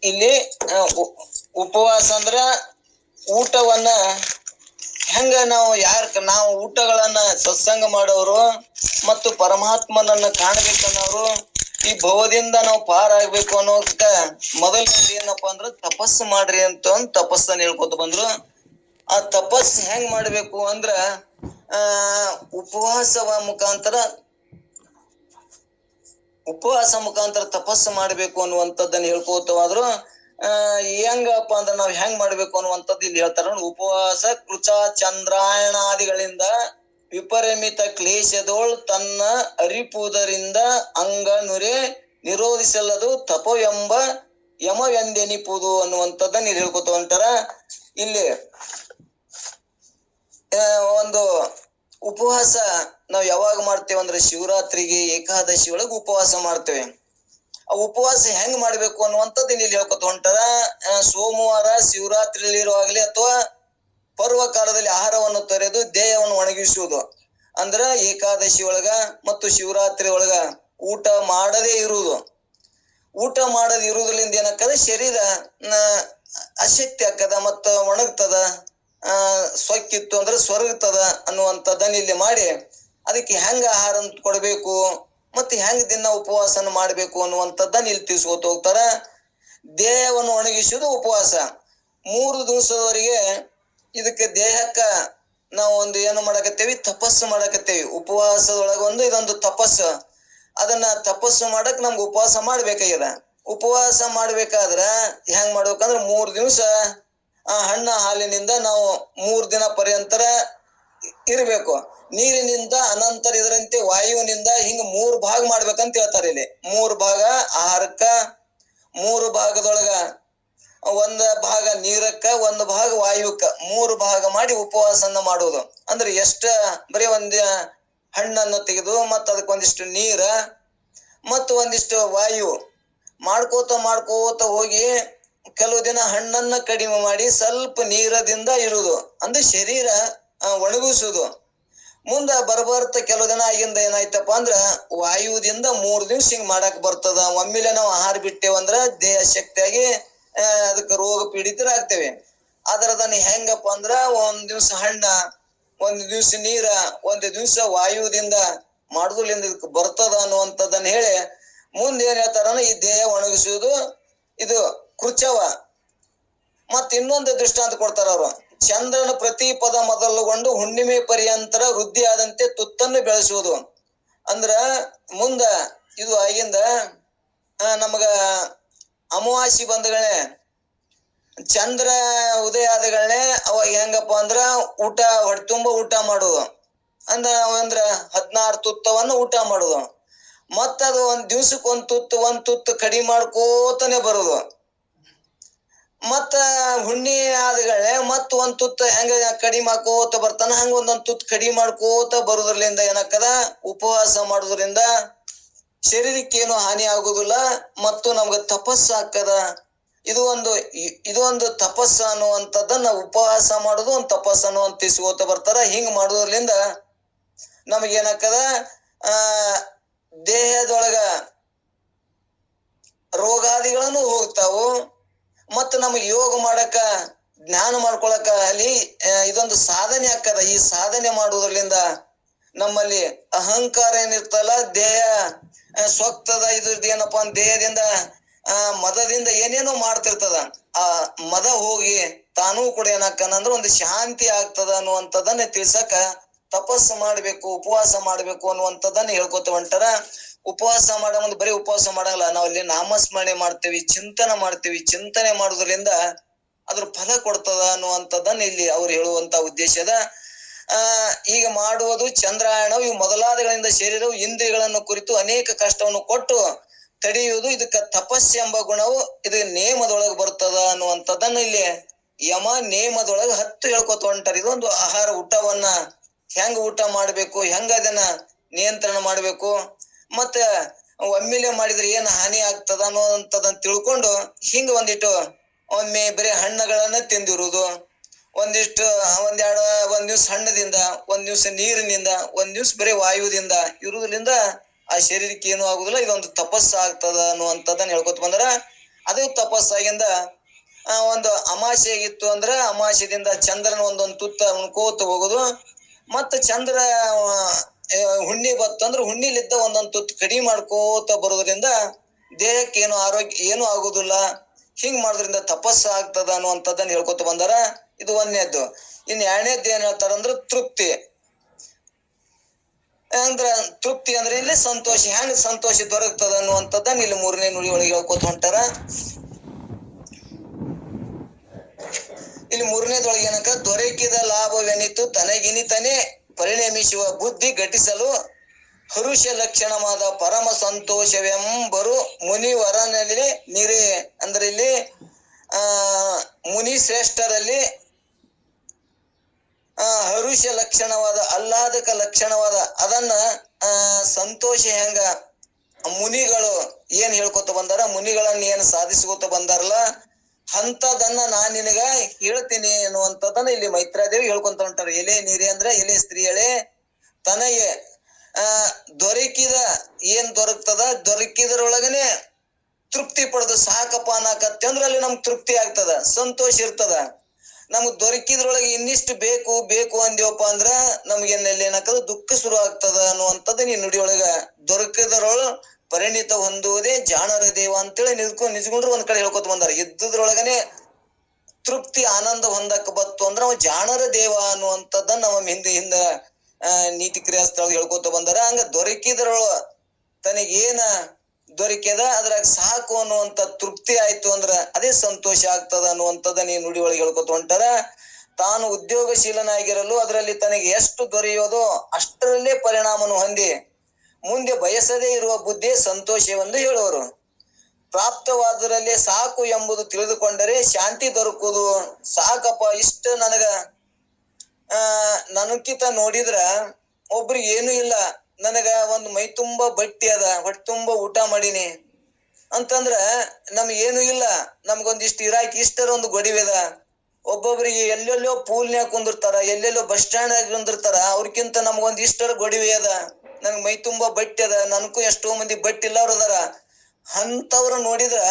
ಇಲ್ಲಿ ಉಪವಾಸ ಅಂದ್ರ ಊಟವನ್ನ ಹೆಂಗ ನಾವು ಊಟಗಳನ್ನ ಸತ್ಸಂಗ ಮಾಡೋರು ಮತ್ತು ಪರಮಾತ್ಮನನ್ನ ಕಾಣ್ಬೇಕನ್ನೋರು ಈ ಭವದಿಂದ ನಾವು ಪಾರಾಗ್ಬೇಕು ಅನ್ನೋದಕ್ಕ ಮೊದಲನೇದು ಏನಪ್ಪಾ ಅಂದ್ರ ತಪಸ್ಸು ಮಾಡ್ರಿ ಅಂತ ತಪಸ್ಸನ್ನ ಹೇಳ್ಕೊತ ಬಂದ್ರು. ಆ ತಪಸ್ ಹೆಂಗ್ ಮಾಡ್ಬೇಕು ಅಂದ್ರ ಉಪವಾಸವ ಮುಖಾಂತರ ತಪಸ್ಸು ಮಾಡ್ಬೇಕು ಅನ್ನುವಂಥದ್ದನ್ನ ಹೇಳ್ಕೋತವಾದ್ರು ಹೆಂಗಪ್ಪ ಅಂದ್ರ ನಾವ್ ಹೆಂಗ್ ಮಾಡ್ಬೇಕು ಅನ್ನುವಂಥದ್ದು ಇಲ್ಲಿ ಹೇಳ್ತಾರ. ಉಪವಾಸ ಕೃಚ ಚಂದ್ರಾಯಣಾದಿಗಳಿಂದ ವಿಪರಿಮಿತ ಕ್ಲೇಶದೋಳ್ ತನ್ನ ಅರಿಪುವುದರಿಂದ ಅಂಗ ನುರೆ ನಿರೋಧಿಸಲ್ಲದು ತಪವೆಂಬ ಯಮವೆಂದೆನಿಪುದು ಅನ್ನುವಂಥದ್ದನ್ನ ಇಲ್ಲಿ ಹೇಳ್ಕೊತ ಹೊಂಟಾರ. ಇಲ್ಲಿ ಒಂದು ಉಪವಾಸ ನಾವ್ ಯಾವಾಗ ಮಾಡ್ತೇವೆ ಅಂದ್ರೆ ಶಿವರಾತ್ರಿಗೆ ಏಕಾದಶಿ ಒಳಗೆ ಉಪವಾಸ ಮಾಡ್ತೇವೆ. ಆ ಉಪವಾಸ ಹೆಂಗ್ ಮಾಡ್ಬೇಕು ಅನ್ನುವಂಥದ್ದು ಇಲ್ಲಿ ಹೇಳ್ಕೊತ ಹೊಂಟಾರ. ಸೋಮವಾರ ಶಿವರಾತ್ರಿಯಲ್ಲಿ ಇರುವಾಗಲಿ ಅಥವಾ ಪರ್ವ ಕಾಲದಲ್ಲಿ ಆಹಾರವನ್ನು ತೊರೆದು ದೇಹವನ್ನು ಒಣಗಿಸುವುದು ಅಂದ್ರ ಏಕಾದಶಿ ಒಳಗ ಮತ್ತು ಶಿವರಾತ್ರಿ ಒಳಗ ಊಟ ಮಾಡದೇ ಇರುವುದು. ಊಟ ಮಾಡದೇ ಇರುವುದರಿಂದ ಏನಕ್ಕದ ಶರೀರ ಅಶಕ್ತಿ ಆಕ್ಕದ ಮತ್ತ ಒಣಗ್ತದ, ಸೊಕ್ಕಿತ್ತು ಅಂದ್ರೆ ಸ್ವರ್ಗತದ ಅನ್ನುವಂಥದ್ದನ್ನ ಇಲ್ಲಿ ಮಾಡಿ ಅದಕ್ಕೆ ಹೆಂಗ ಆಹಾರ ಕೊಡ್ಬೇಕು ಮತ್ತೆ ಹೆಂಗ್ ದಿನ ಉಪವಾಸನ ಮಾಡ್ಬೇಕು ಅನ್ನುವಂಥದ್ದನ್ನ ಇಲ್ಲಿ ತಿಳಿಸ್ಕೊತ ಹೋಗ್ತಾರ. ದೇಹವನ್ನು ಒಣಗಿಸುವುದು ಉಪವಾಸ. 3 ದಿವಸದವರೆಗೆ ಇದಕ್ಕೆ ದೇಹಕ್ಕ ನಾವು ಒಂದು ಏನು ಮಾಡಕತ್ತೇವಿ, ತಪಸ್ಸು ಮಾಡಕತ್ತೇವಿ. ಉಪವಾಸದೊಳಗ ಇದೊಂದು ತಪಸ್ಸು. ಅದನ್ನ ತಪಸ್ಸು ಮಾಡಕ್ ನಮ್ಗೆ ಉಪವಾಸ ಮಾಡ್ಬೇಕಾಗ್ಯದ. ಉಪವಾಸ ಮಾಡ್ಬೇಕಾದ್ರ ಹೆಂಗ್ ಮಾಡ್ಬೇಕಂದ್ರ 3 ದಿವಸ ಹಣ್ಣ ಹಾಲಿನಿಂದ ನಾವು 3 ದಿನ ಪರ್ಯಂತರ ಇರ್ಬೇಕು. ನೀರಿನಿಂದ ಅನಂತರ ಇದರಂತೆ ವಾಯುವಿನಿಂದ ಹಿಂಗ 3 ಭಾಗ ಮಾಡ್ಬೇಕಂತ ಹೇಳ್ತಾರೆ ಇಲ್ಲಿ. 3 ಭಾಗ ಆಹಾರಕ್ಕ, 3 ಭಾಗದೊಳಗ 1 ಭಾಗ ನೀರಕ್ಕ, 1 ಭಾಗ ವಾಯುಕ್ಕ, 3 ಭಾಗ ಮಾಡಿ ಉಪವಾಸನ ಮಾಡುವುದು. ಅಂದ್ರೆ ಎಷ್ಟ ಬರೀ ಒಂದ್ ಹಣ್ಣನ್ನು ತೆಗೆದು ಮತ್ತ ಅದಕ್ಕೆ ಒಂದಿಷ್ಟು ನೀರ ಮತ್ತು ಒಂದಿಷ್ಟು ವಾಯು ಮಾಡ್ಕೋತ ಹೋಗಿ ಕೆಲವು ದಿನ ಹಣ್ಣನ್ನ ಕಡಿಮೆ ಮಾಡಿ ಸ್ವಲ್ಪ ನೀರದಿಂದ ಇರುವುದು ಅಂದ್ರೆ ಶರೀರ ಒಣಗಿಸುವುದು. ಮುಂದ ಬರ್ಬರ್ತ ಕೆಲವು ದಿನ ಆಗಿಂದ ಏನಾಯ್ತಪ್ಪ ಅಂದ್ರ ವಾಯುದಿಂದ 3 ದಿವ್ಸ ಹಿಂಗ್ ಮಾಡಕ್ ಬರ್ತದ. ಒಮ್ಮೆಲೆ ನಾವು ಆಹಾರ ಬಿಟ್ಟೇವಂದ್ರ ದೇಹ ಶಕ್ತಿಯಾಗಿ ಅದಕ್ಕೆ ರೋಗ ಪೀಡಿತರಾಗ್ತೇವೆ. ಆದ್ರ ಅದನ್ನ ಹೆಂಗಪ್ಪ ಅಂದ್ರ 1 ದಿವ್ಸ ಹಣ್ಣ, 1 ದಿವ್ಸ ನೀರ, 1 ದಿವ್ಸ ವಾಯುದಿಂದ ಮಾಡುದ್ರಿಂದ ಇದಕ್ಕೆ ಬರ್ತದ ಅನ್ನುವಂಥದ್ದನ್ನ ಹೇಳಿ ಮುಂದೆ ಏನ್ ಹೇಳ್ತಾರ, ಈ ದೇಹ ಒಣಗಿಸುವುದು ಇದು ಕೃಚವ. ಮತ್ ಇನ್ನೊಂದು ದೃಷ್ಟಾಂತ ಕೊಡ್ತಾರ ಅವರು. ಚಂದ್ರನ ಪ್ರತಿ ಪದ ಮೊದಲುಗೊಂಡು ಹುಣ್ಣಿಮೆ ಪರ್ಯಂತರ ವೃದ್ಧಿ ಆದಂತೆ ತುತ್ತನ್ನು ಬೆಳೆಸುವುದು. ಅಂದ್ರ ಮುಂದ ಇದು ಆಗಿಂದ ನಮಗ ಅಮಾವಾಸ್ಯೆ ಬಂದಗಳೇ, ಚಂದ್ರ ಉದಯ ಆದಗಳೇ ಅವಾಗ ಹೆಂಗಪ್ಪ ಅಂದ್ರ ಊಟ ಹೊಟ್ಟೆ ತುಂಬ ಊಟ ಮಾಡುದು. ಅಂದ್ರ 16 ತುತ್ತವನ್ನು ಊಟ ಮಾಡುದು. ಮತ್ತದು 1 ದಿವ್ಸಕ್ಕೆ 1 ತುತ್ತು ಕಡಿಮೆ ಮಾಡ್ಕೋತಾನೆ ಬರುದು. ಮತ್ತ ಹುಣ್ಣಿ ಆದಗಳೇ ಮತ್ 1 ತುತ್ತು ಹೆಂಗ ಕಡಿಮೆ ಹಾಕೋತ ಬರ್ತಾನ, ಹಂಗ 1 ತುತ್ತು ಕಡಿಮೆ ಮಾಡ್ಕೋತ ಬರುದ್ರಲಿಂದ ಏನಕ್ಕದ, ಉಪವಾಸ ಮಾಡುದ್ರಿಂದ ಶರೀರಕ್ಕೆ ಏನು ಹಾನಿ ಆಗುದಿಲ್ಲ ಮತ್ತು ನಮ್ಗ ತಪಸ್ಸು ಹಾಕದ. ಇದು ಒಂದು ತಪಸ್ಸು ಅನ್ನುವಂಥದ್ದನ್ನ ಉಪವಾಸ ಮಾಡುದು ಒಂದು ತಪಸ್ಸು ಅನ್ನುವಂತ ತಿಳಿಸ್ಕೋತ ಬರ್ತಾರ. ಹಿಂಗ್ ಮಾಡುದ್ರಲಿಂದ ನಮಗೇನಾಕದ, ದೇಹದೊಳಗ ರೋಗಾದಿಗಳನ್ನು ಹೋಗ್ತಾವು. ಮತ್ತ ನಮಗ್ ಯೋಗ ಮಾಡಕ, ಜ್ಞಾನ ಮಾಡ್ಕೊಳಕ ಅಲ್ಲಿ ಇದೊಂದು ಸಾಧನೆ ಆಕ್ಕದ. ಈ ಸಾಧನೆ ಮಾಡುವುದರಿಂದ ನಮ್ಮಲ್ಲಿ ಅಹಂಕಾರ ಏನಿರ್ತಲ್ಲ, ದೇಹ ಸ್ವಕ್ತದ ಇದ್ರದ್ದು ಏನಪ್ಪಾ ದೇಹದಿಂದ ಮದದಿಂದ ಏನೇನೋ ಮಾಡ್ತಿರ್ತದ. ಆ ಮದ ಹೋಗಿ ತಾನೂ ಕೂಡ ಏನಾಕನಂದ್ರ ಒಂದು ಶಾಂತಿ ಆಗ್ತದ ಅನ್ನುವಂಥದ್ದನ್ನ ತಿಳ್ಸಕ ತಪಸ್ಸು ಮಾಡ್ಬೇಕು, ಉಪವಾಸ ಮಾಡ್ಬೇಕು ಅನ್ನುವಂಥದ್ದನ್ನ ಹೇಳ್ಕೊತ ಹೊಂಟಾರ. ಉಪವಾಸ ಮಾಡೋ ಮುಂದೆ ಬರೀ ಉಪವಾಸ ಮಾಡಲ್ಲ, ನಾವ್ ಅಲ್ಲಿ ನಾಮಸ್ಮರಣೆ ಮಾಡ್ತೇವಿ, ಚಿಂತನೆ ಮಾಡ್ತೇವಿ. ಚಿಂತನೆ ಮಾಡುವುದರಿಂದ ಅದ್ರ ಫಲ ಕೊಡ್ತದ ಅನ್ನುವಂಥದ್ದನ್ನ ಇಲ್ಲಿ ಅವ್ರು ಹೇಳುವಂತ ಉದ್ದೇಶದ. ಈಗ ಮಾಡುವುದು ಚಂದ್ರಾಯಣವು ಇವು ಮೊದಲಾದಗಳಿಂದ ಶರೀರವು ಇಂದ್ರಿಯಗಳನ್ನು ಕುರಿತು ಅನೇಕ ಕಷ್ಟವನ್ನು ಕೊಟ್ಟು ತಡೆಯುವುದು. ಇದಕ್ಕ ತಪಸ್ಸು ಎಂಬ ಗುಣವು ಇದು ನೇಮದೊಳಗೆ ಬರ್ತದ ಅನ್ನುವಂಥದ್ದನ್ನ ಇಲ್ಲಿ ಯಮ ನೇಮದೊಳಗೆ 10 ಹೇಳ್ಕೊತ ಹೊಂಟಾರ. ಇದೊಂದು ಆಹಾರ ಊಟವನ್ನ ಹೆಂಗ ಊಟ ಮಾಡ್ಬೇಕು, ಹೆಂಗ ಅದನ್ನ ನಿಯಂತ್ರಣ ಮಾಡ್ಬೇಕು, ಮತ್ತೆ ಒಮ್ಮೆಲೆ ಮಾಡಿದ್ರೆ ಏನ್ ಹಾನಿ ಆಗ್ತದ ಅನ್ನುವಂಥದ್ದನ್ನ ತಿಳ್ಕೊಂಡು ಹಿಂಗ ಒಮ್ಮೆ ಬರೀ ಹಣ್ಣುಗಳನ್ನ ತಿಂದಿರುವುದು, ಒಂದಿಷ್ಟು 1 ದಿವ್ಸ ಹಣ್ಣದಿಂದ, 1 ದಿವ್ಸ ನೀರಿನಿಂದ, 1 ದಿವ್ಸ ಬರೀ ವಾಯುದಿಂದ ಇರುವುದರಿಂದ ಆ ಶರೀರಕ್ಕೆ ಏನು ಆಗುದಿಲ್ಲ. ಇದೊಂದು ತಪಸ್ಸು ಆಗ್ತದ ಅನ್ನುವಂಥದ್ದನ್ನ ಹೇಳ್ಕೊತ ಬಂದ್ರ ಅದು ತಪಸ್ಸಾಗಿಂದ ಒಂದು ಅಮಾಸೆ ಆಗಿತ್ತು ಅಂದ್ರ ಅಮಾಸೆದಿಂದ ಚಂದ್ರನ ಒಂದೊಂದು ತುತ್ತ ಉಣ್ಕೋತ ಹೋಗುದು. ಮತ್ತ ಚಂದ್ರ ಹುಣ್ಣಿ ಬತ್ತಂದ್ರ ಹುಣ್ಣಿಲಿದ್ದ 1 ತುತ್ತು ಕಡಿಮೆ ಮಾಡ್ಕೋತ ಬರೋದ್ರಿಂದ ದೇಹಕ್ಕೆ ಏನು ಆರೋಗ್ಯ ಏನು ಆಗುದಿಲ್ಲ. ಹಿಂಗ್ ಮಾಡೋದ್ರಿಂದ ತಪಸ್ಸು ಆಗ್ತದ ಅನ್ನುವಂಥದ್ದನ್ನ ಹೇಳ್ಕೊತ ಬಂದಾರ. ಇದು ಒಂದನೇದ್ದು. ಇನ್ ಎರಡನೇದ್ದು ಏನ್ ಹೇಳ್ತಾರಂದ್ರ ತೃಪ್ತಿ. ಅಂದ್ರ ತೃಪ್ತಿ ಅಂದ್ರೆ ಇಲ್ಲಿ ಸಂತೋಷ. ಹೆಂಗ್ ಸಂತೋಷ ದೊರಕ್ತದ ಅನ್ನುವಂಥದ್ದನ್ನ ಇಲ್ಲಿ ಮೂರನೇ ನುಡಿ ಒಳಗೆ ಹೇಳ್ಕೊತ ಹೊಂಟಾರ. ಇಲ್ಲಿ ಮೂರನೇದೊಳಗೆ ಏನಕ್ಕ, ದೊರಕಿದ ಲಾಭವೆನಿತು ತನಗಿನಿತನೇ ಪರಿಣಮಿಸುವ ಬುದ್ಧಿ ಘಟಿಸಲು ಹರುಷ ಲಕ್ಷಣವಾದ ಪರಮ ಸಂತೋಷವೆಂಬರು ಮುನಿವರನಲ್ಲಿ ನಿರೇ. ಅಂದ್ರೆ ಇಲ್ಲಿ ಮುನಿ ಶ್ರೇಷ್ಠರಲ್ಲಿ ಹರುಷ ಲಕ್ಷಣವಾದ ಆಹ್ಲಾದಕ ಲಕ್ಷಣವಾದ ಅದನ್ನ ಸಂತೋಷ ಹೆಂಗ ಮುನಿಗಳು ಏನ್ ಹೇಳ್ಕೊತ ಬಂದಾರ, ಮುನಿಗಳನ್ನ ಏನ್ ಸಾಧಿಸ್ಕೊತ ಬಂದಾರಲ್ಲ ಅಂತದನ್ನ ನಾನ್ ನಿನಗ ಹೇಳ್ತೀನಿ ಅನ್ನುವಂಥದ್ದನ್ನ ಇಲ್ಲಿ ಮೈತ್ರಾದೇವಿ ಹೇಳ್ಕೊಂತ ಹೊಂಟಾರ. ಎಲೆ ನೀರಿ ಅಂದ್ರ ಎಲೆ ಸ್ತ್ರೀಯಳೆ ತನಗೆ ದೊರಕಿದ ಏನ್ ದೊರಕ್ತದ, ದೊರಕಿದ್ರೊಳಗನೆ ತೃಪ್ತಿ ಪಡೆದು ಸಾಕಪ್ಪ ಅನ್ನಕತ್ತೆ ಅಂದ್ರೆ ಅಲ್ಲಿ ನಮ್ಗ್ ತೃಪ್ತಿ ಆಗ್ತದ, ಸಂತೋಷ ಇರ್ತದ. ನಮ್ಗ್ ದೊರಕಿದ್ರೊಳಗೆ ಇನ್ನಿಷ್ಟು ಬೇಕು ಬೇಕು ಅಂದೇವಪ್ಪ ಅಂದ್ರ ನಮ್ಗೇನಲ್ಲಿ ಏನಾಗ್ತದ, ದುಃಖ ಶುರು ಆಗ್ತದ ಅನ್ನುವಂಥದ್ದು ನೀ ನುಡಿಯೊಳಗ. ದೊರಕಿದ್ರೊಳ ಪರಿಣಿತ ಹೊಂದುವುದೇ ಜಾಣರ ದೇವ ಅಂತೇಳಿ ನಿಜ್ಕೊಂಡ್ರು ಒಂದ್ ಕಡೆ ಹೇಳ್ಕೊತ ಬಂದಾರ. ಇದ್ದುದ್ರೊಳಗನೆ ತೃಪ್ತಿ ಆನಂದ ಹೊಂದಕ್ ಬತ್ತು ಅಂದ್ರ ಅವ ಜಾಣರ ದೇವ ಅನ್ನುವಂಥದ್ದನ್ನ ನಮ್ಮ ಹಿಂದ ನೀತಿ ಕ್ರಿಯಾಸ್ಥಳ ಹೇಳ್ಕೊತ ಬಂದಾರ. ಹಂಗ ದೊರಕಿದ್ರೊಳ ತನಗೇನ ದೊರಕ್ಯದ ಅದ್ರಾಗ ಸಾಕು ಅನ್ನುವಂತ ತೃಪ್ತಿ ಆಯ್ತು ಅಂದ್ರ ಅದೇ ಸಂತೋಷ ಆಗ್ತದ ಅನ್ನುವಂಥದ್ದ ನೀ ನುಡಿ ಒಳಗೆ ಹೇಳ್ಕೊತ ಹೊಂಟಾರ. ತಾನು ಉದ್ಯೋಗಶೀಲನಾಗಿರಲು ಅದರಲ್ಲಿ ತನಗೆ ಎಷ್ಟು ದೊರೆಯೋದೋ ಅಷ್ಟರಲ್ಲೇ ಪರಿಣಾಮನು ಹೊಂದಿ ಮುಂದೆ ಬಯಸದೇ ಇರುವ ಬುದ್ಧಿ ಸಂತೋಷವೆಂದು ಹೇಳುವರು. ಪ್ರಾಪ್ತವಾದರಲ್ಲೇ ಸಾಕು ಎಂಬುದು ತಿಳಿದುಕೊಂಡರೆ ಶಾಂತಿ ದೊರಕುವುದು. ಸಾಕಪ್ಪ ಇಷ್ಟ ನನಕ್ಕಿಂತ ನೋಡಿದ್ರ ಒಬ್ರಿಗೆ ಏನು ಇಲ್ಲ, ನನಗ ಒಂದ್ ಮೈ ತುಂಬಾ ಬಟ್ಟಿ ಅದ, ಹೊಟ್ಟೆ ತುಂಬಾ ಊಟ ಮಾಡೀನಿ ಅಂತಂದ್ರ ನಮ್ಗೇನು ಇಲ್ಲ, ನಮ್ಗೊಂದಿಷ್ಟು ಇರಾಕಿ ಇಷ್ಟರ ಒಂದು ಗೊಡಿವೆ ಅದ. ಒಬ್ಬೊಬ್ರಿಗೆ ಎಲ್ಲೆಲ್ಲೋ ಪೂಲ್ನ್ಯಾಗ ಕುಂದಿರ್ತಾರ, ಎಲ್ಲೆಲ್ಲೋ ಬಸ್ ಸ್ಟ್ಯಾಂಡ್ ಆಗಿ ಕುಂದಿರ್ತಾರ, ಅವ್ರಕ್ಕಿಂತ ನಮ್ಗೊಂದ್ ಇಷ್ಟರ ಗೊಡಿವೆ ಅದ, ನನ್ಗ್ ಮೈ ತುಂಬಾ ಬಟ್ಟೆ ಅದ, ನನ್ಗೂ ಎಷ್ಟೋ ಮಂದಿ ಬಟ್ಟೆ ಇಲ್ಲವ್ರು ಅದಾರ. ಅಂತವ್ರ ನೋಡಿದ್ರ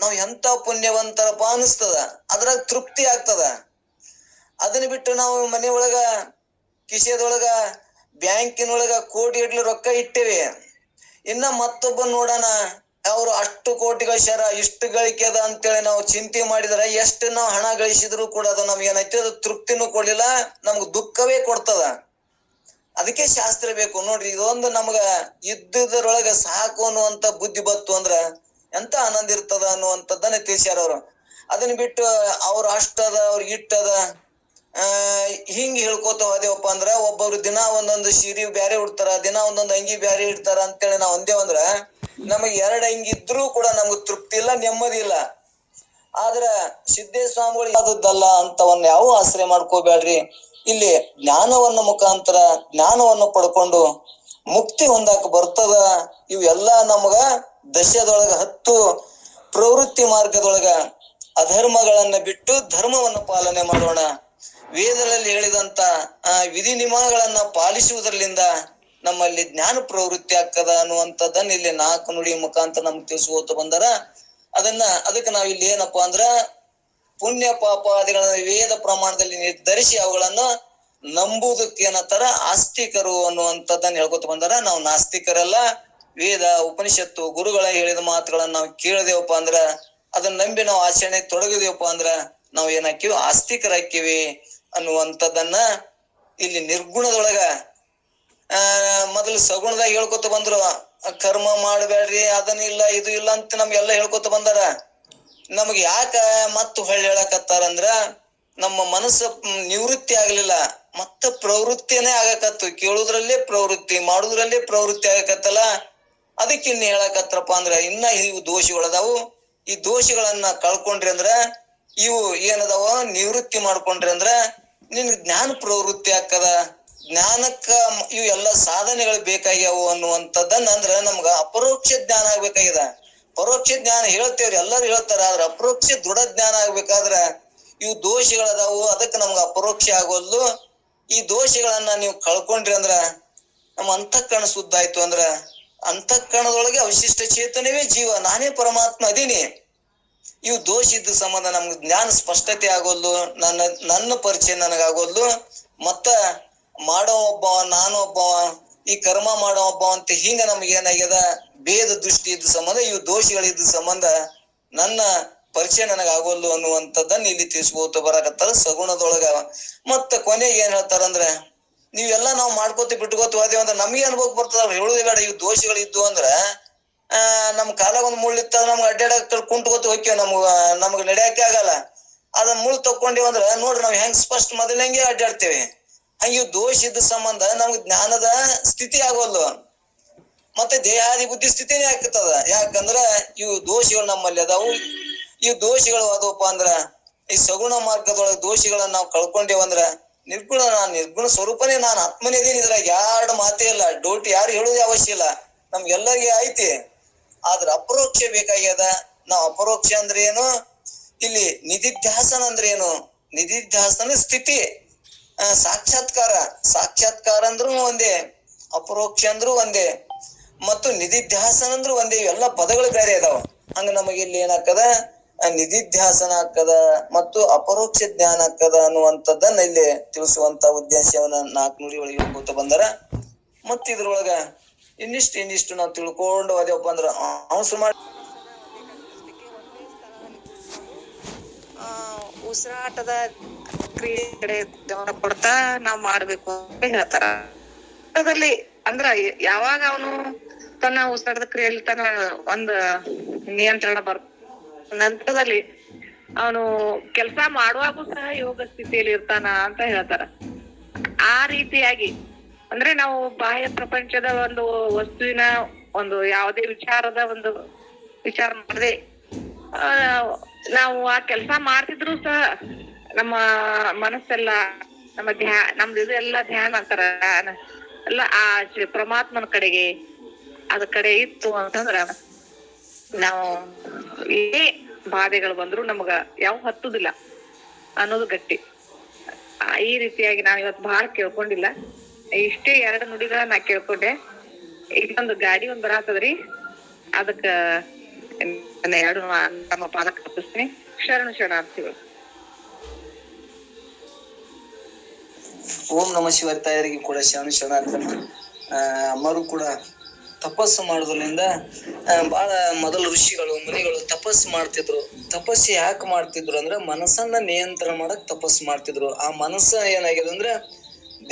ನಾವ್ ಎಂತ ಪುಣ್ಯವಂತರಪ್ಪ ಅನಿಸ್ತದ, ಅದ್ರಾಗ ತೃಪ್ತಿ ಆಗ್ತದ. ಅದನ್ನ ಬಿಟ್ಟು ನಾವು ಮನೆ ಒಳಗ ಕಿಸೆದೊಳಗ ಬ್ಯಾಂಕಿನೊಳಗ ಕೋಟಿ ಇಡ್ಲಿ ರೊಕ್ಕ ಇಟ್ಟೇವಿ, ಇನ್ನ ಮತ್ತೊಬ್ಬ ನೋಡೋಣ ಅವ್ರು ಅಷ್ಟು ಕೋಟಿ ಗಳಿಸ್ಯಾರ, ಇಷ್ಟು ಗಳಿಕೆ ಅದ ಅಂತೇಳಿ ನಾವು ಚಿಂತೆ ಮಾಡಿದ್ರ ಎಷ್ಟು ನಾವು ಹಣ ಗಳಿಸಿದ್ರು ಕೂಡ ಅದು ನಮ್ಗೆ ಏನೈತಿ, ಅದು ತೃಪ್ತಿನೂ ಕೊಡ್ಲಿಲ್ಲ, ನಮ್ಗ್ ದುಃಖವೇ ಕೊಡ್ತದ. ಅದಕ್ಕೆ ಶಾಸ್ತ್ರ ಬೇಕು ನೋಡ್ರಿ. ಇದೊಂದು ನಮ್ಗ ಇದ್ದುದರೊಳಗ ಸಾಕು ಅನ್ನುವಂತ ಬುದ್ಧಿ ಬತ್ತು ಅಂದ್ರ ಎಂತ ಆನಂದ ಇರ್ತದ ಅನ್ನುವಂಥದ್ದನ್ನ ತಿಳಿಸ್ಯಾರ ಅವ್ರು. ಅದನ್ನ ಬಿಟ್ಟು ಅವ್ರ ಅಷ್ಟದ ಅವ್ರಿಗೆ ಇಟ್ಟದ ಹಿಂಗ್ ಹೇಳ್ಕೋತ ಹೋದೇವಪ್ಪ ಅಂದ್ರ ಒಬ್ಬೊಬ್ರು ದಿನ ಒಂದೊಂದು ಸೀರೆ ಬ್ಯಾರೆ ಉಡ್ತಾರ, ದಿನ ಒಂದೊಂದು ಅಂಗಿ ಬ್ಯಾರೆ ಇಡ್ತಾರ ಅಂತೇಳಿ ನಾವ್ ಅಂದೇವಂದ್ರ ನಮಗ್ 2 ಅಂಗಿ ಇದ್ರೂ ಕೂಡ ನಮ್ಗ್ ತೃಪ್ತಿ ಇಲ್ಲ, ನೆಮ್ಮದಿ ಇಲ್ಲ. ಆದ್ರ ಸಿದ್ದೇಶ್ವರ ಸ್ವಾಮಿಗಳು ಆದದ್ದಲ್ಲ ಅಂತವನ್ನ ಯಾವ ಆಶ್ರಯ ಮಾಡ್ಕೋಬೇಡ್ರಿ. ಇಲ್ಲಿ ಜ್ಞಾನವನ್ನ ಮುಖಾಂತರ ಜ್ಞಾನವನ್ನು ಪಡ್ಕೊಂಡು ಮುಕ್ತಿ ಹೊಂದಾಕ ಬರ್ತದ. ಇವೆಲ್ಲಾ ನಮಗ ದಶದೊಳಗ 10 ಪ್ರವೃತ್ತಿ ಮಾರ್ಗದೊಳಗ ಅಧರ್ಮಗಳನ್ನ ಬಿಟ್ಟು ಧರ್ಮವನ್ನ ಪಾಲನೆ ಮಾಡೋಣ. ವೇದಗಳಲ್ಲಿ ಹೇಳಿದಂತ ವಿಧಿ ನಿಯಮಗಳನ್ನ ಪಾಲಿಸುವುದರಿಂದ ನಮ್ಮಲ್ಲಿ ಜ್ಞಾನ ಪ್ರವೃತ್ತಿ ಆಗ್ತದ ಅನ್ನುವಂಥದ್ದನ್ನ ಇಲ್ಲಿ 4 ನುಡಿ ಮುಖಾಂತರ ನಮ್ಗೆ ತಿಳಿಸುವಂತ ಬಂದಾರ. ಅದಕ್ಕೆ ನಾವ್ ಇಲ್ಲಿ ಏನಪ್ಪಾ ಅಂದ್ರ ಪುಣ್ಯ ಪಾಪಾದಿಗಳನ್ನ ವೇದ ಪ್ರಮಾಣದಲ್ಲಿ ನಿರ್ಧರಿಸಿ ಅವುಗಳನ್ನ ನಂಬುವುದಕ್ಕೆ ಏನತ್ತಾರ ಆಸ್ತಿಕರು ಅನ್ನುವಂಥದ್ದನ್ನ ಹೇಳ್ಕೊತ ಬಂದಾರ. ನಾವು ನಾಸ್ತಿಕರಲ್ಲ. ವೇದ ಉಪನಿಷತ್ತು ಗುರುಗಳ ಹೇಳಿದ ಮಾತುಗಳನ್ನ ನಾವು ಕೇಳದೇವಪ್ಪ ಅಂದ್ರ ಅದನ್ನ ನಂಬಿ ನಾವು ಆಚರಣೆ ತೊಡಗದೇವಪ್ಪ ಅಂದ್ರ ನಾವ್ ಏನಾಕಿವಿ, ಆಸ್ತಿಕರಾಕಿವಿ ಅನ್ನುವಂಥದ್ದನ್ನ ಇಲ್ಲಿ ನಿರ್ಗುಣದೊಳಗ ಮೊದಲು ಸಗುಣದಾಗ ಹೇಳ್ಕೊತ ಬಂದ್ರು. ಕರ್ಮ ಮಾಡ್ಬೇಡ್ರಿ, ಅದನ್ನಿಲ್ಲ ಇದು ಇಲ್ಲ ಅಂತ ನಮ್ಗೆಲ್ಲ ಹೇಳ್ಕೊತ ಬಂದಾರ. ನಮಗ್ ಯಾಕ ಮತ್ತ ಹೊಳ್ಳಿ ಹೇಳಕತ್ತಾರಂದ್ರ ನಮ್ಮ ಮನಸ್ಸು ನಿವೃತ್ತಿ ಆಗ್ಲಿಲ್ಲ, ಮತ್ತ ಪ್ರವೃತ್ತಿನೇ ಆಗಕತ್ತು. ಕೇಳುದ್ರಲ್ಲೇ ಪ್ರವೃತ್ತಿ, ಮಾಡುದ್ರಲ್ಲೇ ಪ್ರವೃತ್ತಿ ಆಗಕತ್ತಲ್ಲ. ಅದಕ್ಕೆ ಇನ್ನು ಹೇಳಕತ್ರಪ್ಪ ಅಂದ್ರ ಇನ್ನ ಇವು ದೋಷಗಳದಾವು. ಈ ದೋಷಗಳನ್ನ ಕಳ್ಕೊಂಡ್ರಿ ಅಂದ್ರ, ಇವು ಏನದಾವ ನಿವೃತ್ತಿ ಮಾಡ್ಕೊಂಡ್ರಿ ಅಂದ್ರ ನಿನ್ ಜ್ಞಾನ ಪ್ರವೃತ್ತಿ ಆಕ್ಕದ. ಜ್ಞಾನಕ್ಕ ಇವು ಎಲ್ಲ ಸಾಧನೆಗಳು ಬೇಕಾಗ್ಯಾವು ಅನ್ನುವಂಥದ್ದನ್ನ ಅಂದ್ರ ನಮ್ಗ ಅಪರೋಕ್ಷ ಜ್ಞಾನ ಆಗ್ಬೇಕಾಗ್ಯದ. ಪರೋಕ್ಷ ಜ್ಞಾನ ಹೇಳ್ತೇವ್ರಿ, ಎಲ್ಲರೂ ಹೇಳ್ತಾರ. ಆದ್ರ ಅಪರೋಕ್ಷ ದೃಢ ಜ್ಞಾನ ಆಗ್ಬೇಕಾದ್ರ ಇವು ದೋಷಗಳದಾವು, ಅದಕ್ಕೆ ನಮ್ಗ ಅಪರೋಕ್ಷ ಆಗೋಲ್ದು. ಈ ದೋಷಗಳನ್ನ ನೀವು ಕಳ್ಕೊಂಡ್ರಿ ಅಂದ್ರ ನಮ್ಮ ಅಂತಃಕರಣ ಶುದ್ಧ ಆಯ್ತು ಅಂದ್ರ ಅಂತಃಕರಣದೊಳಗೆ ಅವಶಿಷ್ಟ ಚೇತನವೇ ಜೀವ, ನಾನೇ ಪರಮಾತ್ಮ ಅದೀನಿ. ಇವು ದೋಷ ಇದ್ದ ಸಂಬಂಧ ನಮ್ಗೆ ಜ್ಞಾನ ಸ್ಪಷ್ಟತೆ ಆಗೋಲ್ದು, ನನ್ನ ಪರಿಚಯ ನನಗಾಗೋಲ್ದು. ಮತ್ತ ಮಾಡೋ ಒಬ್ಬವ ನಾನು ಒಬ್ಬವ, ಈ ಕರ್ಮ ಮಾಡೋ ಒಬ್ಬ ಅಂತ ಹಿಂಗ ನಮ್ಗೆ ಏನಾಗ್ಯದ ಭೇದ ದೃಷ್ಟಿ ಇದ್ದ ಸಂಬಂಧ, ಇವು ದೋಷಗಳಿದ್ದ ಸಂಬಂಧ ನನ್ನ ಪರಿಚಯ ನನಗಾಗೋಲ್ದು ಅನ್ನುವಂಥದ್ದನ್ನ ಇಲ್ಲಿ ತಿಳಿಸ್ಬೋದು ಬರಾಕತ್ತಾರ ಸಗುಣದೊಳಗ. ಮತ್ತ ಕೊನೆಗೆ ಏನ್ ಹೇಳ್ತಾರಂದ್ರ, ನೀವೆಲ್ಲಾ ನಾವ್ ಮಾಡ್ಕೋತಿ ಬಿಟ್ಕೋತ ಹೋದೇವ್ ಅಂದ್ರ ನಮಗೆ ಅನುಭವಕ್ಕೆ ಬರ್ತದ. ಹೇಳುದೇ ಬೇಡ. ಇವ್ ದೋಷಗಳು ಇದ್ದು ಅಂದ್ರ ನಮ್ ಕಾಲಾಗ ಒಂದ್ ಮುಳ್ಳಿತ್ತ ನಮ್ಗೆ ಅಡ್ಡಾಡಕ್ ಕುಂಟ್ಕೋತ ಹೋಗ್ಯವ, ನಮ್ಗ್ ನಡ್ಯಾಕೆ ಆಗಲ್ಲ. ಅದನ್ನ ಮುಳ್ ತಕೊಂಡಿವ್ ಅಂದ್ರ ನೋಡ್ರಿ ನಾವ್ ಹೆಂಗ್ ಸ್ಪಷ್ಟ ಮೊದಲಂಗೆ ಅಡ್ಡಾಡ್ತೇವೆ. ಹಂಗ ಇವ್ ದೋಷ ಇದ್ದ ಸಂಬಂಧ ನಮ್ಗ್ ಜ್ಞಾನದ ಸ್ಥಿತಿ ಆಗೋಲ್ದು, ಮತ್ತೆ ದೇಹಾದಿ ಬುದ್ಧಿ ಸ್ಥಿತಿನೇ ಆಗ್ತದ. ಯಾಕಂದ್ರ ಇವು ದೋಷಗಳು ನಮ್ಮಲ್ಲಿ ಅದಾವು. ಇವ್ ದೋಷಗಳು ಅದಪ್ಪ ಅಂದ್ರ ಈ ಸಗುಣ ಮಾರ್ಗದೊಳಗ ದೋಷಗಳನ್ನ ನಾವು ಕಳ್ಕೊಂಡೇವಂದ್ರ ನಿರ್ಗುಣ ಸ್ವರೂಪನೇ ನಾನು ಆತ್ಮನೇ ಇದೀನಿ. ಇದ್ರಾಗ ಎರಡು ಮಾತೇ ಇಲ್ಲ. ಡೌಟ್ ಯಾರು ಹೇಳುದೇ ಅವಶ್ಯ ಇಲ್ಲ, ನಮ್ಗೆಲ್ಲರಿಗೆ ಐತಿ. ಆದ್ರ ಅಪರೋಕ್ಷ ಬೇಕಾಗ್ಯದ. ನಾವ್ ಅಪರೋಕ್ಷ ಅಂದ್ರೆ ಏನು, ಇಲ್ಲಿ ನಿಧಿಧ್ಯಾಸನ ಅಂದ್ರೆ ಏನು, ನಿಧಿಧ್ಯಾಸನ ಸ್ಥಿತಿ, ಸಾಕ್ಷಾತ್ಕಾರ ಅಂದ್ರೂ ಒಂದೇ, ಅಪರೋಕ್ಷ ಅಂದ್ರೂ ಒಂದೇ, ಮತ್ತು ನಿಧಿಧ್ಯಾಸನ ಅಂದ್ರೂ ಒಂದೇ. ಇವೆಲ್ಲ ಪದಗಳು ಬೇರೆ ಅದಾವ. ಹಂಗ ನಮಗೆ ಇಲ್ಲಿ ಏನಾಗ್ತದ, ನಿಧಿಧ್ಯಾಸನ ಆಗ್ತದ ಮತ್ತು ಅಪರೋಕ್ಷ ಜ್ಞಾನ ಆಗ್ತದ ಅನ್ನುವಂಥದ್ದನ್ನ ಇಲ್ಲಿ ತಿಳಿಸುವಂತ ಉದ್ದೇಶವನ್ನ 4 ನುಡಿ ಒಳಗೆ ಹೇಳ್ಕೊತ ಬಂದಾರ. ಮತ್ತ ಇದ್ರೊಳಗ ಇನ್ನಿಷ್ಟು ನಾವು ತಿಳ್ಕೊಂಡು ಅದೇವಪ್ಪ ಅಂದ್ರ ಅವಸರ ಮಾಡಿ ಉಸಿರಾಟದ ಕ್ರಿಯೆ ಕಡೆ ಗಮನ ಕೊಡ್ತಾ ನಾವ್ ಮಾಡ್ಬೇಕು ಅಂತ ಹೇಳ್ತಾರ. ಅಂದ್ರ ಯಾವಾಗ ಅವನು ತನ್ನ ಉಸಿರಾಟದ ಕ್ರಿಯೆಯಲ್ಲಿ ತನ್ನ ಒಂದ್ ನಿಯಂತ್ರಣ ನಂತರದಲ್ಲಿ ಅವನು ಕೆಲಸ ಮಾಡುವಾಗೂ ಸಹ ಯೋಗ ಸ್ಥಿತಿಯಲ್ಲಿ ಇರ್ತಾನ ಅಂತ ಹೇಳ್ತಾರ. ಆ ರೀತಿಯಾಗಿ ಅಂದ್ರೆ ನಾವು ಬಾಹ್ಯ ಪ್ರಪಂಚದ ಒಂದು ವಸ್ತುವಿನ ಒಂದು ಯಾವುದೇ ವಿಚಾರ ಮಾಡದೆ ನಾವು ಆ ಕೆಲಸ ಮಾಡ್ತಿದ್ರು ಸಹ ನಮ್ಮ ಮನಸ್ಸೆಲ್ಲ ನಮ್ದು ಇದೆಲ್ಲ ಧ್ಯಾನ ಅಂತಾರ ಎಲ್ಲ ಆ ಪರಮಾತ್ಮನ ಕಡೆಗೆ ಅದ ಕಡೆ ಇತ್ತು ಅಂತಂದ್ರ ನಾವು ಏನೇ ಬಾಧೆಗಳು ಬಂದ್ರು ನಮಗ ಯಾವ ಹತ್ತುದಿಲ್ಲ ಅನ್ನೋದು ಗಟ್ಟಿ. ಈ ರೀತಿಯಾಗಿ ನಾವ್ ಇವತ್ತು ಬಹಳ ಕೇಳ್ಕೊಂಡಿಲ್ಲ. ಇಷ್ಟೇ 2 ನುಡಿಗಳ ನಾ ಕೇಳ್ಕೊಂಡೆ. ಇನ್ನೊಂದು ಗಾಡಿ ಒಂದ್ ಬರಾತದ್ರಿ, ಅದಕ್ಕ 2 ನಮ್ಮ ಪಾದಕ್ಕೆ ತಪ್ಪಿಸ್ತೀನಿ. ಶರಣಾರ್ಥಿಗಳು. ಓಂ ನಮ ಶಿವಾಯ. ತಾಯರಿಗೆ ಕೂಡ ಶರಣಾರ್ಥಿ. ಅಮ್ಮರು ಕೂಡ ತಪಸ್ಸು ಮಾಡೋದ್ರಿಂದ ಬಹಳ ಮೊದಲು ಋಷಿಗಳು ಮುನಿಗಳು ತಪಸ್ಸು ಮಾಡ್ತಿದ್ರು. ತಪಸ್ಸು ಯಾಕೆ ಮಾಡ್ತಿದ್ರು ಅಂದ್ರೆ ಮನಸ್ಸನ್ನ ನಿಯಂತ್ರಣ ಮಾಡಕ್ ತಪಸ್ಸು ಮಾಡ್ತಿದ್ರು. ಆ ಮನಸ್ಸ ಏನಾಗಿದೆ ಅಂದ್ರೆ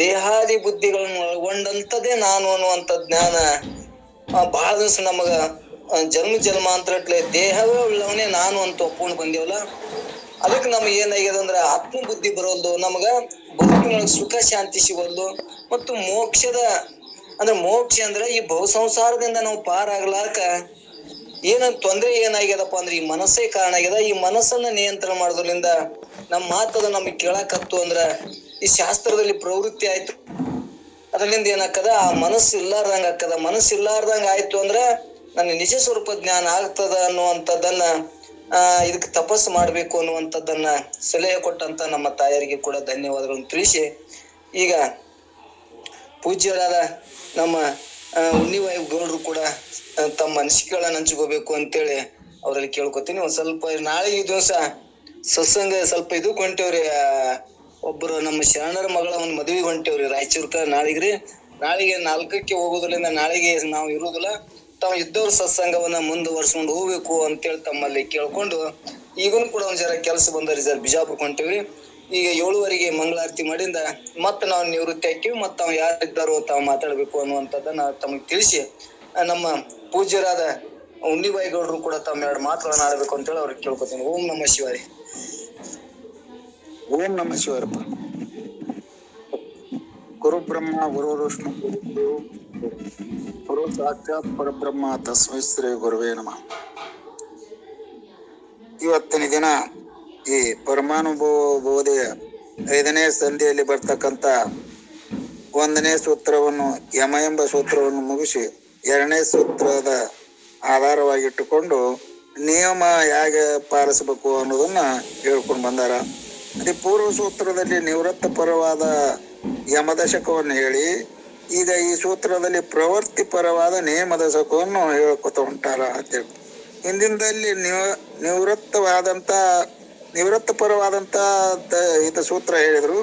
ದೇಹಾದಿ ಬುದ್ಧಿಗಳನ್ನು ಒಳಗೊಂಡಂತದೇ ನಾನು ಅನ್ನುವಂತ ಜ್ಞಾನ ಬಹಳ ದಿವಸ ನಮಗ ಜನ್ಮಾಂತರಟ್ಲೆ ದೇಹವೇ ಉಳ್ಳವನೇ ನಾನು ಅಂತ ಒಪ್ಕೊಂಡು ಬಂದೇವಲ್ಲ. ಅದಕ್ಕೆ ನಮ್ಗೆ ಏನಾಗಿದೆ ಅಂದ್ರೆ ಆತ್ಮ ಬುದ್ಧಿ ಬರೋಲ್ದು, ನಮಗ ಬದುಕಿನೊಳಗೆ ಸುಖ ಶಾಂತಿ ಸಿಗೋಲ್ದು. ಮತ್ತು ಮೋಕ್ಷ ಅಂದ್ರೆ ಈ ಬಹು ಸಂಸಾರದಿಂದ ನಾವು ಪಾರಾಗ್ಲಾಕ ತೊಂದ್ರೆ ಏನಾಗ್ಯದಪ್ಪ ಅಂದ್ರೆ ಈ ಮನಸ್ಸೇ ಕಾರಣ ಆಗ್ಯದ. ಈ ಮನಸ್ಸನ್ನ ನಿಯಂತ್ರಣ ಮಾಡೋದ್ರಿಂದ ನಮ್ಮ ಮಾತದ ನಮಗ್ ಕೇಳಾಕತ್ತು ಅಂದ್ರ ಈ ಶಾಸ್ತ್ರದಲ್ಲಿ ಪ್ರವೃತ್ತಿ ಆಯ್ತು. ಅದರಿಂದ ಏನಾಗ್ತದ, ಆ ಮನಸ್ಸು ಇಲ್ಲಾರ್ದಂಗ ಆಗ್ತದ. ಮನಸ್ಸು ಇಲ್ಲಾರ್ದಂಗ ಆಯ್ತು ಅಂದ್ರ ನನ್ನ ನಿಜ ಸ್ವರೂಪ ಜ್ಞಾನ ಆಗ್ತದ ಅನ್ನುವಂಥದ್ದನ್ನ ಇದಕ್ಕೆ ತಪಸ್ಸು ಮಾಡ್ಬೇಕು ಅನ್ನುವಂಥದ್ದನ್ನ ಸಲಹೆ ಕೊಟ್ಟಂತ ನಮ್ಮ ತಾಯರಿಗೆ ಕೂಡ ಧನ್ಯವಾದಗಳನ್ನು ತಿಳಿಸಿ, ಈಗ ಪೂಜ್ಯರಾದ ನಮ್ಮ ಉನ್ನಿವಾಯು ಗೌಡ್ರು ಕೂಡ ತಮ್ಮ ಅನಿಸಿಕೆಗಳನ್ನ ಹಂಚ್ಕೋಬೇಕು ಅಂತೇಳಿ ಅವ್ರಲ್ಲಿ ಕೇಳ್ಕೊತೀನಿ. ಒಂದ್ ಸ್ವಲ್ಪ ನಾಳೆ ಈ ದಿವಸ ಸತ್ಸಂಗ ಸ್ವಲ್ಪ ಇದಕ್ ಹೊಂಟೇವ್ರಿ. ಒಬ್ರು ನಮ್ಮ ಶರಣರ ಮಗಳ ಒಂದ್ ಮದ್ವಿಗೆ ಹೊಂಟೇವ್ರಿ ರಾಯಚೂರ್ಕ. ನಾಳೆಗೆ 4ಕ್ಕೆ ಹೋಗೋದ್ರಿಂದ ನಾಳೆಗೆ ನಾವು ಇರುವುದಿಲ್ಲ. ತಾವು ಇದ್ದವ್ರ ಸತ್ಸಂಗವನ್ನ ಮುಂದುವರ್ಸ್ಕೊಂಡು ಹೋಗ್ಬೇಕು ಅಂತೇಳಿ ತಮ್ಮಲ್ಲಿ ಕೇಳ್ಕೊಂಡು, ಈಗನು ಕೂಡ ಒಂದ್ ಜರ ಕೆಲಸ ಬಂದರಿ ಸರ್, ಬಿಜಾಪುರಕ್ಕೆ ಹೊಂಟೇವಿ. ಈಗ 7:15 ಮಂಗಳಾರತಿ ಮಾಡಿಂದ ಮತ್ತೆ ನಾವು ನಿವೃತ್ತಿ ಹಾಕಿವಿ. ಮತ್ ತಾವ್ ಯಾರಿದ್ದಾರೋ ತಾವು ಮಾತಾಡ್ಬೇಕು ಅನ್ನುವಂಥದ್ದನ್ನ ತಮಗ್ ತಿಳಿಸಿ, ನಮ್ಮ ಪೂಜ್ಯರಾದ ಉನ್ನಿಬಾಯಿ ಗೌಡ್ರು ಕೂಡ ತಮ್ಮ 2 ಮಾತುಗಳನ್ನ ಆಡ್ಬೇಕು ಅಂತೇಳಿ ಅವ್ರಿಗೆ ಕೇಳ್ಕೊತೀನಿ. ಓಂ ನಮ ಶಿವಾರಿ. ಓಂ ನಮ ಶಿವಾರಪ್ಪ. ಗುರು ಬ್ರಹ್ಮ ಗುರು ವಿಷ್ಣು ಗುರು ಸಾಕ್ಷಾತ್ ಪರಬ್ರಹ್ಮ ತಸ್ಮೈ ಶ್ರೀ ಗುರುವೇ ನಮಃ. ಇವತ್ತಿನ ದಿನ ಈ ಪರಮಾನುಭೋಧೆಯ 5ನೇ ಸಂಧಿಯಲ್ಲಿ ಬರ್ತಕ್ಕಂಥ 1ನೇ ಸೂತ್ರವನ್ನು ಯಮ ಎಂಬ ಸೂತ್ರವನ್ನು ಮುಗಿಸಿ 2ನೇ ಸೂತ್ರದ ಆಧಾರವಾಗಿಟ್ಟುಕೊಂಡು ನಿಯಮ ಹೇಗೆ ಪಾಲಿಸಬೇಕು ಅನ್ನೋದನ್ನ ಹೇಳ್ಕೊಂಡು ಬಂದಾರ. ಅದೇ ಪೂರ್ವ ಸೂತ್ರದಲ್ಲಿ ನಿವೃತ್ತ ಪರವಾದ ಯಮದಶಕವನ್ನು ಹೇಳಿ, ಈಗ ಈ ಸೂತ್ರದಲ್ಲಿ ಪ್ರವೃತ್ತಿ ಪರವಾದ ನೇಮದಶಕವನ್ನು ಹೇಳ್ಕೊತ ಹೊಂಟಾರ ಅಂತೇಳಿ. ಹಿಂದಿನದಲ್ಲಿ ನಿವೃತ್ತ ಪರವಾದಂತ ಇದು ಸೂತ್ರ ಹೇಳಿದ್ರು.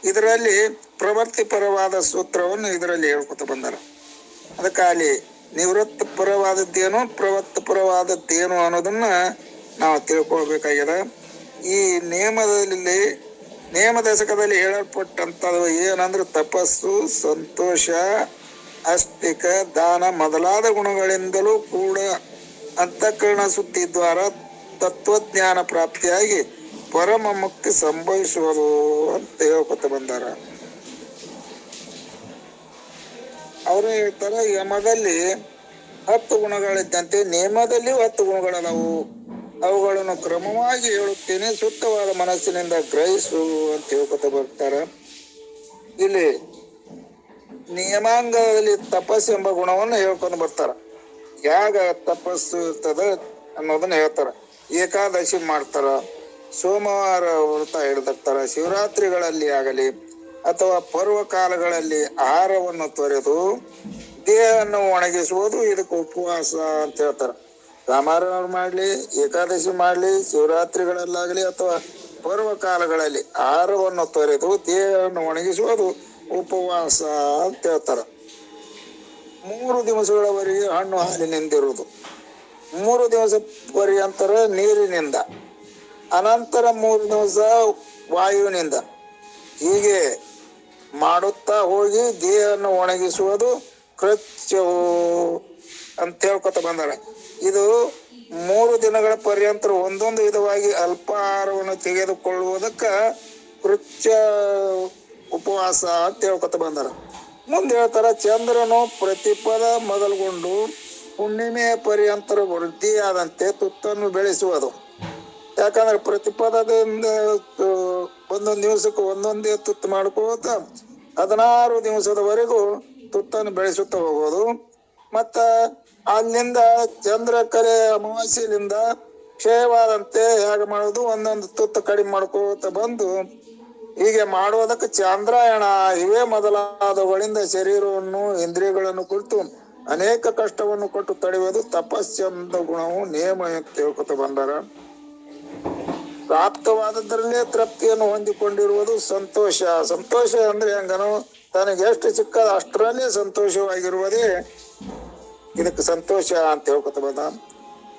ಇದರಲ್ಲಿ ಪ್ರವೃತ್ತಿ ಪರವಾದ ಸೂತ್ರವನ್ನು ಇದರಲ್ಲಿ ಹೇಳ್ಕೊತ ಬಂದಾರ. ಅದಕ್ಕೆ ಅಲ್ಲಿ ನಿವೃತ್ತ ಪರವಾದದ್ದೇನು ಪ್ರವೃತ್ತ ಪರವಾದದ್ದೇನು ಅನ್ನೋದನ್ನ ನಾವು ತಿಳ್ಕೊಳ್ಬೇಕಾಗ್ಯದ. ಈ ನೇಮ ದಶಕದಲ್ಲಿ ಹೇಳಲ್ಪಟ್ಟಂಥದ್ದು ಏನಂದ್ರೆ ತಪಸ್ಸು, ಸಂತೋಷ, ಆಸ್ತಿಕ, ದಾನ ಮೊದಲಾದ ಗುಣಗಳಿಂದಲೂ ಕೂಡ ಅಂತಃಕರಣ ಶುದ್ಧಿ ದ್ವಾರ ತತ್ವಜ್ಞಾನ ಪ್ರಾಪ್ತಿಯಾಗಿ ಪರಮ ಮುಕ್ತಿ ಸಂಭವಿಸುವುದು ಅಂತ ಹೇಳ್ಕೊತ ಬಂದಾರ. ಅವರು ಹೇಳ್ತಾರ, ಯಮದಲ್ಲಿ 10 ಗುಣಗಳಿದ್ದಂತೆ ನೇಮದಲ್ಲಿಯೂ 10 ಗುಣಗಳದಾವು. ಅವುಗಳನ್ನು ಕ್ರಮವಾಗಿ ಹೇಳುತ್ತೇನೆ, ಸೂಕ್ತವಾದ ಮನಸ್ಸಿನಿಂದ ಗ್ರಹಿಸು ಅಂತ ಹೇಳ್ಕೊತ ಬರ್ತಾರ. ಇಲ್ಲಿ ನಿಯಮಾಂಗದಲ್ಲಿ ತಪಸ್ಸು ಎಂಬ ಗುಣವನ್ನು ಹೇಳ್ಕೊಂಡು ಬರ್ತಾರ. ಯಾಗ ತಪಸ್ಸು ಇರ್ತದ ಅನ್ನೋದನ್ನ ಹೇಳ್ತಾರ. ಏಕಾದಶಿ ಮಾಡ್ತಾರ, ಸೋಮವಾರ ವ್ರತ ಹಿಡಿದಿರ್ತಾರ, ಶಿವರಾತ್ರಿಗಳಲ್ಲಿ ಆಗಲಿ ಅಥವಾ ಪರ್ವಕಾಲಗಳಲ್ಲಿ ಆಹಾರವನ್ನು ತೊರೆದು ದೇಹವನ್ನು ಒಣಗಿಸುವುದು ಇದಕ್ಕೆ ಉಪವಾಸ ಅಂತ ಹೇಳ್ತಾರ. ಸೋಮವಾರ ಮಾಡ್ಲಿ, ಏಕಾದಶಿ ಮಾಡ್ಲಿ, ಶಿವರಾತ್ರಿಗಳಲ್ಲಾಗಲಿ ಅಥವಾ ಪರ್ವಕಾಲಗಳಲ್ಲಿ ಆಹಾರವನ್ನು ತೊರೆದು ದೇಹವನ್ನು ಒಣಗಿಸುವುದು ಉಪವಾಸ ಅಂತ ಹೇಳ್ತಾರ. 3 ದಿವಸಗಳವರೆಗೆ ಹಣ್ಣು ಹಾಲಿನಿಂದಿರುವುದು, 3 ದಿವಸ ಪರ್ಯಂತರ ನೀರಿನಿಂದ, ಅನಂತರ 3 ದಿವಸ ವಾಯುವಿನಿಂದ, ಹೀಗೆ ಮಾಡುತ್ತಾ ಹೋಗಿ ದೇಹವನ್ನು ಒಣಗಿಸುವುದು ಕೃತ್ಯವು ಅಂತ ಹೇಳ್ಕೊತ ಬಂದಾರ. ಇದು 3 ದಿನಗಳ ಪರ್ಯಂತರ ಒಂದೊಂದು ವಿಧವಾಗಿ ಅಲ್ಪಾಹಾರವನ್ನು ತೆಗೆದುಕೊಳ್ಳುವುದಕ್ಕ ಕೃತ್ಯ ಉಪವಾಸ ಅಂತ ಹೇಳ್ಕೊತ ಬಂದಾರ. ಮುಂದೆ ಹೇಳ್ತಾರ, ಚಂದ್ರನು ಪ್ರತಿಪದ ಮೊದಲುಗೊಂಡು ಹುಣ್ಣಿಮೆಯ ಪರ್ಯಂತರ ವೃದ್ಧಿಯಾದಂತೆ ತುತ್ತನ್ನು ಬೆಳೆಸುವುದು. ಯಾಕಂದ್ರೆ ಪ್ರತಿಪದದಿಂದ ಒಂದೊಂದು ದಿವಸಕ್ಕೆ ಒಂದೊಂದೇ ತುತ್ತು ಮಾಡ್ಕೋತ 16 ದಿವಸದವರೆಗೂ ತುತ್ತನ್ನು ಬೆಳೆಸುತ್ತಾ ಹೋಗೋದು. ಮತ್ತ ಅಲ್ಲಿಂದ ಚಂದ್ರ ಕಲೆ ಅಮಾವಾಸ್ಯೆಯಿಂದ ಕ್ಷಯವಾದಂತೆ ಹೇಗೆ ಮಾಡೋದು, ಒಂದೊಂದು ತುತ್ತು ಕಡಿಮೆ ಮಾಡ್ಕೋತ ಬಂದು ಹೀಗೆ ಮಾಡುವುದಕ್ಕೆ ಚಾಂದ್ರಾಯಣ ಇವೇ ಮೊದಲಾದವುಗಳಿಂದ ಶರೀರವನ್ನು ಇಂದ್ರಿಯಗಳನ್ನು ಕುರಿತು ಅನೇಕ ಕಷ್ಟವನ್ನು ಕೊಟ್ಟು ತಡೆಯುವುದು ತಪಸ್ಸೆಂದ ಗುಣವು ನೇಮ ಅಂತ ಹೇಳ್ಕೊತ ಬಂದಾರ. ಪ್ರಾಪ್ತವಾದದ್ರಲ್ಲೇ ತೃಪ್ತಿಯನ್ನು ಹೊಂದಿಕೊಂಡಿರುವುದು ಸಂತೋಷ. ಸಂತೋಷ ಅಂದ್ರೆ ಹೆಂಗನು, ತನಗೆ ಎಷ್ಟು ಸಿಕ್ಕದ ಅಷ್ಟರಲ್ಲೇ ಸಂತೋಷವಾಗಿರುವುದೇ ಇದಕ್ಕೆ ಸಂತೋಷ ಅಂತ ಹೇಳ್ಕೊತ ಬಂದ.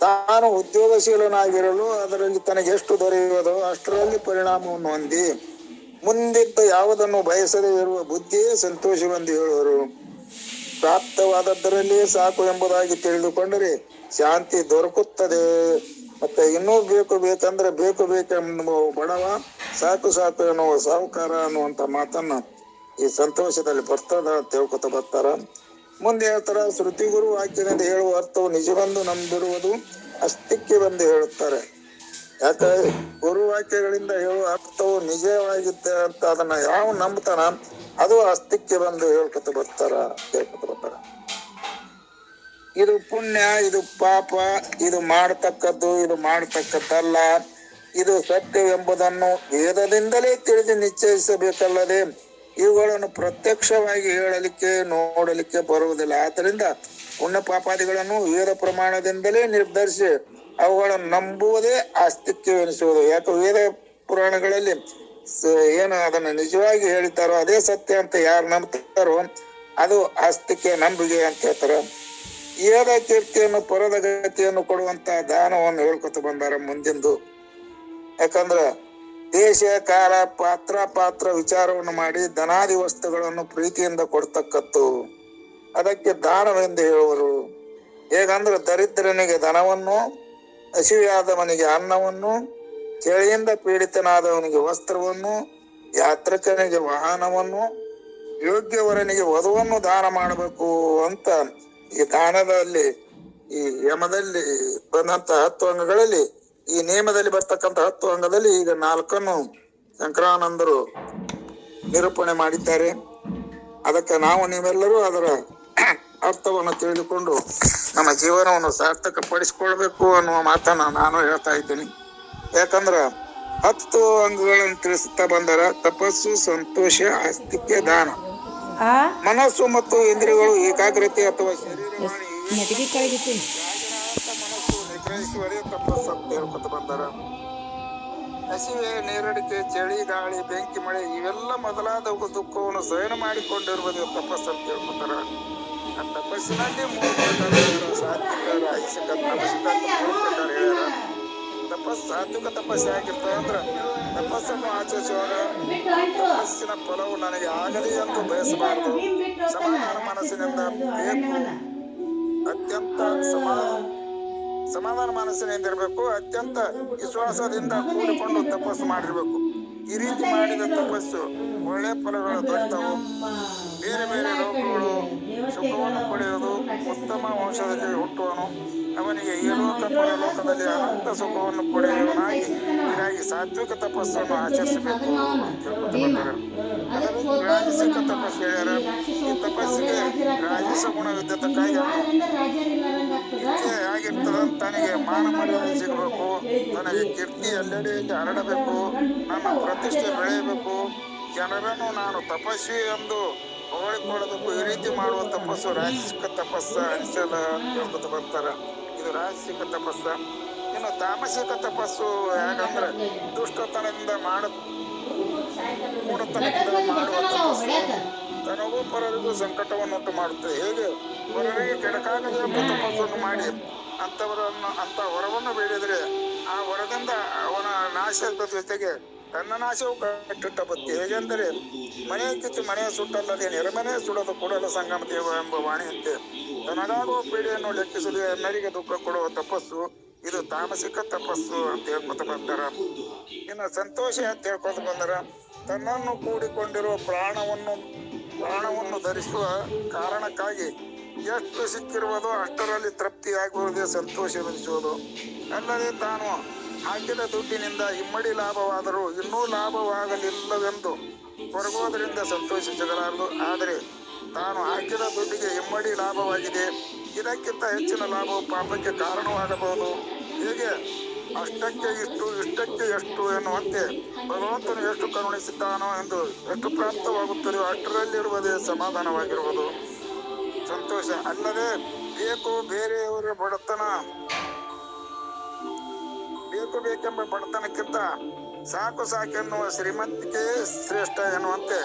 ತಾನು ಉದ್ಯೋಗಶೀಲನಾಗಿರಲು ಅದರಲ್ಲಿ ತನಗೆ ಎಷ್ಟು ದೊರೆಯುವುದೋ ಅಷ್ಟರಲ್ಲಿ ಪರಿಣಾಮವನ್ನು ಹೊಂದಿ ಮುಂದಿದ್ದ ಯಾವುದನ್ನು ಬಯಸದೇ ಇರುವ ಬುದ್ಧಿಯೇ ಸಂತೋಷವೆಂದು ಹೇಳುವರು. ಪ್ರಾಪ್ತವಾದದ್ದರಲ್ಲಿಯೇ ಸಾಕು ಎಂಬುದಾಗಿ ತಿಳಿದುಕೊಂಡರೆ ಶಾಂತಿ ದೊರಕುತ್ತದೆ. ಮತ್ತೆ ಇನ್ನೂ ಬೇಕಂದ್ರೆ ಬೇಕೆಂಬ ಬಡವ, ಸಾಕು ಎನ್ನುವ ಸಾಹುಕಾರ ಅನ್ನುವಂತ ಮಾತನ್ನ ಈ ಸಂತೋಷದಲ್ಲಿ ಬರ್ತದ ಅಂತ ಹೇಳ್ಕೊತ ಬರ್ತಾರ. ಮುಂದೆ ಹೇಳ್ತಾರ, ಶ್ರುತಿಗುರು ವಾಕ್ಯದಿಂದ ಹೇಳುವ ಅರ್ಥವು ನಿಜವೆಂದು ನಂಬಿರುವುದು ಅಸ್ತಿಕ್ಯವೆಂದು ಹೇಳುತ್ತಾರೆ. ಯಾಕ ಗುರುವಾಕ್ಯಗಳಿಂದ ಹೇಳುವ ಅರ್ಥವು ನಿಜವಾಗಿದ್ದ ಅಂತ ಅದನ್ನ ಯಾವ ನಂಬ್ತಾನ ಅದು ಅಸ್ತಿಕ್ಯವೆಂದು ಹೇಳ್ಕೊತ ಬರ್ತಾರ. ಇದು ಪುಣ್ಯ, ಇದು ಪಾಪ, ಇದು ಮಾಡತಕ್ಕದ್ದು, ಇದು ಮಾಡತಕ್ಕದ್ದಲ್ಲ, ಇದು ಸತ್ಯವೆಂಬುದನ್ನು ವೇದದಿಂದಲೇ ತಿಳಿದು ನಿಶ್ಚಯಿಸಬೇಕಲ್ಲದೆ ಇವುಗಳನ್ನು ಪ್ರತ್ಯಕ್ಷವಾಗಿ ಹೇಳಲಿಕ್ಕೆ ನೋಡಲಿಕ್ಕೆ ಬರುವುದಿಲ್ಲ. ಆದ್ದರಿಂದ ಪುಣ್ಯ ಪಾಪಾದಿಗಳನ್ನು ವೇದ ಪ್ರಮಾಣದಿಂದಲೇ ನಿರ್ಧರಿಸಿ ಅವುಗಳನ್ನು ನಂಬುವುದೇ ಆಸ್ತಿಕ್ಯವೆನಿಸುವುದು. ಯಾಕೆ ವೇದ ಪುರಾಣಗಳಲ್ಲಿ ಏನು ಅದನ್ನು ನಿಜವಾಗಿ ಹೇಳಿದ್ದಾರೋ ಅದೇ ಸತ್ಯ ಅಂತ ಯಾರು ನಂಬ್ತಾರೋ ಅದು ಆಸ್ತಿಕ್ಯ ನಂಬಿಕೆ ಅಂತ ಹೇಳ್ತಾರ. ಏದ ಕೀರ್ತಿಯನ್ನು ಪರದ ಗತಿಯನ್ನು ಕೊಡುವಂತ ದಾನವನ್ನು ಹೇಳ್ಕೊತ ಬಂದಾರ ಮುಂದಿಂದು. ಯಾಕಂದ್ರ ದೇಶ ಕಾಲ ಪಾತ್ರ ವಿಚಾರವನ್ನು ಮಾಡಿ ಧನಾದಿ ವಸ್ತುಗಳನ್ನು ಪ್ರೀತಿಯಿಂದ ಕೊಡ್ತಕ್ಕದ್ದು ಅದಕ್ಕೆ ದಾನವೆಂದು ಹೇಳುವರು. ಹೇಗಂದ್ರೆ ದರಿದ್ರನಿಗೆ ಧನವನ್ನು, ಹಸಿವೆಯಾದವನಿಗೆ ಅನ್ನವನ್ನು, ಚಳಿಯಿಂದ ಪೀಡಿತನಾದವನಿಗೆ ವಸ್ತ್ರವನ್ನು, ಯಾತ್ರಿಕನಿಗೆ ವಾಹನವನ್ನು, ಯೋಗ್ಯವರನಿಗೆ ವಧುವನ್ನು ದಾನ ಮಾಡಬೇಕು ಅಂತ ಈ ದಾನದಲ್ಲಿ ಈ ಯಮದಲ್ಲಿ ಬಂದಂತ 10 ಅಂಗಗಳಲ್ಲಿ ಈ ನೇಮದಲ್ಲಿ ಬರ್ತಕ್ಕಂಥ 10 ಅಂಗದಲ್ಲಿ ಈಗ 4 ಶಂಕರಾನಂದರು ನಿರೂಪಣೆ ಮಾಡಿದ್ದಾರೆ. ಅದಕ್ಕೆ ನಾವು ನೀವೆಲ್ಲರೂ ಅದರ ಅರ್ಥವನ್ನು ತಿಳಿದುಕೊಂಡು ನಮ್ಮ ಜೀವನವನ್ನು ಸಾರ್ಥಕ ಪಡಿಸಿಕೊಳ್ಬೇಕು ಅನ್ನುವ ಮಾತನ್ನ ನಾನು ಹೇಳ್ತಾ ಇದ್ದೀನಿ. ಯಾಕಂದ್ರ 10 ಅಂಗಗಳನ್ನು ತಿಳಿಸುತ್ತಾ ಬಂದರ ತಪಸ್ಸು, ಸಂತೋಷ, ಆಸ್ತಿಕ್ಯ, ದಾನ, ಮನಸ್ಸು ಮತ್ತು ಇಂದ್ರಿಯಗಳು ಏಕಾಗ್ರತೆ ಅಥವಾ ಶರೀರವಾಣಿ ಮನಸ್ಸು ನಿಗ್ರಹಿಸುವುದೇ ತಪಸ್ಸು ಅಂತ ಹೇಳ್ಕೊತ ಬಂದಾರ. ಹಸಿವೆ, ನೇರಡಿಕೆ, ಚಳಿ, ಗಾಳಿ, ಬೆಂಕಿ, ಮಳೆ ಇವೆಲ್ಲ ಮೊದಲಾದ ದುಃಖವನ್ನು ಸಹನ ಮಾಡಿಕೊಂಡಿರುವುದೇ ತಪಸ್ಸು ಅಂತ ಹೇಳ್ಕೊತಾರ. ಆ ತಪಸ್ಸಿನಲ್ಲಿ 3 ಪ್ರಕಾರ ಸಾತ್ವಿಕ, ರಾಜಸಿಕ, ತಾಮಸಿಕ ಅಂತ 3 ಪ್ರಕಾರ ಹೇಳ್ಯಾರ. ಸಾತ್ವಿಕ ತಪಸ್ಸೆ ಆಗಿರ್ತದೆ ಅಂದ್ರೆ ತಪಸ್ಸನ್ನು ಆಚರಿಸುವಾಗ ತಪಸ್ಸಿನ ಫಲವು ನನಗೆ ಆಗಲಿ ಎಂದು ಬಯಸಬಾರದು. ಸಮಾಧಾನ ಮನಸ್ಸಿನಿಂದ ಬೇಕು, ಅತ್ಯಂತ ಸಮಾಧಾನ ಮನಸ್ಸಿನಿಂದ ಇರಬೇಕು, ಅತ್ಯಂತ ವಿಶ್ವಾಸದಿಂದ ಕೂಡಿಕೊಂಡು ತಪಸ್ಸು ಮಾಡಿರ್ಬೇಕು. ಈ ರೀತಿ ಮಾಡಿದ ತಪಸ್ಸು ಒಳ್ಳೆ ಫಲಗಳು ದೊರೆತವು. ಬೇರೆ ಬೇರೆ ಲೋಕಗಳು ಸುಖವನ್ನು ಪಡೆಯುವುದು, ಉತ್ತಮ ವಂಶದಲ್ಲಿ ಹುಟ್ಟುವನು, ಅವನಿಗೆ ಈ ಲೋಕ ಪರಲೋಕದಲ್ಲಿ ಅನಂತ ಸುಖವನ್ನು ಪಡೆಯುವನಾಗಿ ಹೀಗಾಗಿ ಸಾತ್ವಿಕ ತಪಸ್ಸನ್ನು ಆಚರಿಸಬೇಕು. ರಾಜಸಿಕ ತಪಸ್ಸು ಹೇಳ್ಯಾರ. ಈ ತಪಸ್ಸಿಗೆ ರಾಜಸ ಗುಣವಿದ್ದಕ್ಕಾಗಿ ಆಗಿರ್ತದ. ತನಗೆ ಮಾನ ಮರ್ಯಾದೆ ಸಿಗಬೇಕು, ತನಗೆ ಕೀರ್ತಿ ಎಲ್ಲೆಡೆಯಲ್ಲಿ ಹರಡಬೇಕು, ನನ್ನ ಪ್ರತಿಷ್ಠೆ ಬೆಳೆಯಬೇಕು, ಜನರನ್ನು ನಾನು ತಪಸ್ವಿ ಎಂದು ಹೊಗಳಿಕೊಳ್ಳಬೇಕು. ಈ ರೀತಿ ಮಾಡುವ ತಪಸ್ಸು ರಾಜಸಿಕ ತಪಸ್ಸ ಅನಿಸಲ್ಲ ಹೇಳ್ಕೊತ ಬರ್ತಾರ. ಇದು ರಾಜಸಿಕ ತಪಸ್ಸ. ಇನ್ನು ತಾಮಸಿಕ ತಪಸ್ಸು ಯಾಕಂದ್ರೆ ದುಷ್ಟತನದಿಂದ ಮಾಡುವ ತಪಸ್ಸು ತನಗೂ ಪರರಿಗೂ ಸಂಕಟವನ್ನುಂಟು ಮಾಡುತ್ತದೆ. ಹೇಗೆ ಪರರಿಗೆ ಕೆಡಕಾಗದೆ ಎಂಬ ತಪಸ್ಸನ್ನು ಮಾಡಿ ಅಂತ ವರವನ್ನು ಬೇಡಿದರೆ ಆ ವರದಿಂದ ಅವನ ನಾಶದ ಜೊತೆಗೆ ತನ್ನ ನಾಶವು ಕಟ್ಟಿಟ್ಟ ಬತ್ತಿ. ಹೇಗೆಂದರೆ ಮನೆಯ ಕಿತ್ತು ಮನೆಯ ಸುಟ್ಟಲ್ಲದೆ ನೆರೆಮನೆ ಸುಡೋದು ಕೂಡಲ ಸಂಗಮ ದೇವ ಎಂಬ ವಾಣಿಯಂತೆ ತನಗಾಗುವ ಪೀಡೆಯನ್ನು ಲೆಕ್ಕಿಸದೆ ಎಲ್ಲರಿಗೆ ದುಃಖ ಕೊಡುವ ತಪಸ್ಸು ಇದು ತಾಮಸಿಕ ತಪಸ್ಸು ಅಂತ ಹೇಳ್ಕೊತ ಬರ್ತಾರ. ಇನ್ನು ಸಂತೋಷ ಅಂತ ಹೇಳ್ಕೊತ ಬಂದರ ತನ್ನನ್ನು ಕೂಡಿಕೊಂಡಿರುವ ಪ್ರಾಣವನ್ನು ಧರಿಸುವ ಕಾರಣಕ್ಕಾಗಿ ಎಷ್ಟು ಸಿಕ್ಕಿರುವುದೋ ಅಷ್ಟರಲ್ಲಿ ತೃಪ್ತಿಯಾಗುವುದೇ ಸಂತೋಷವೆನಿಸುವುದು. ಅಲ್ಲದೆ ತಾನು ಹಾಕಿದ ದುಡ್ಡಿನಿಂದ ಇಮ್ಮಡಿ ಲಾಭವಾದರೂ ಇನ್ನೂ ಲಾಭವಾಗಲಿಲ್ಲವೆಂದು ಕೊರಗುವುದರಿಂದ ಸಂತೋಷಿಸಲಾರದು. ಆದರೆ ತಾನು ಹಾಕಿದ ದುಡ್ಡಿಗೆ ಇಮ್ಮಡಿ ಲಾಭವಾಗಿದೆ, ಇದಕ್ಕಿಂತ ಹೆಚ್ಚಿನ ಲಾಭವು ಪಾಪಕ್ಕೆ ಕಾರಣವಾಗಬಹುದು. ಹೇಗೆ ಅಷ್ಟಕ್ಕೆ ಇಷ್ಟು ಇಷ್ಟಕ್ಕೆ ಎಷ್ಟು ಎನ್ನುವಂತೆ ಭಗವಂತನು ಎಷ್ಟು ಕರುಣಿಸಿದ್ದಾನೋ ಎಂದು ಎಷ್ಟು ಪ್ರಾಪ್ತವಾಗುತ್ತದೆಯೋ ಅಷ್ಟರಲ್ಲಿರುವುದೇ ಸಮಾಧಾನವಾಗಿರುವುದು ಸಂತೋಷ. ಅಲ್ಲದೆ ಬೇರೆಯವರ ಬಡತನ ಬೇಕೆಂಬ ಬಡತನಕ್ಕಿಂತ ಸಾಕೆನ್ನುವ ಶ್ರೀಮಂತಿಕೆ ಶ್ರೇಷ್ಠ ಎನ್ನುವಂತೆ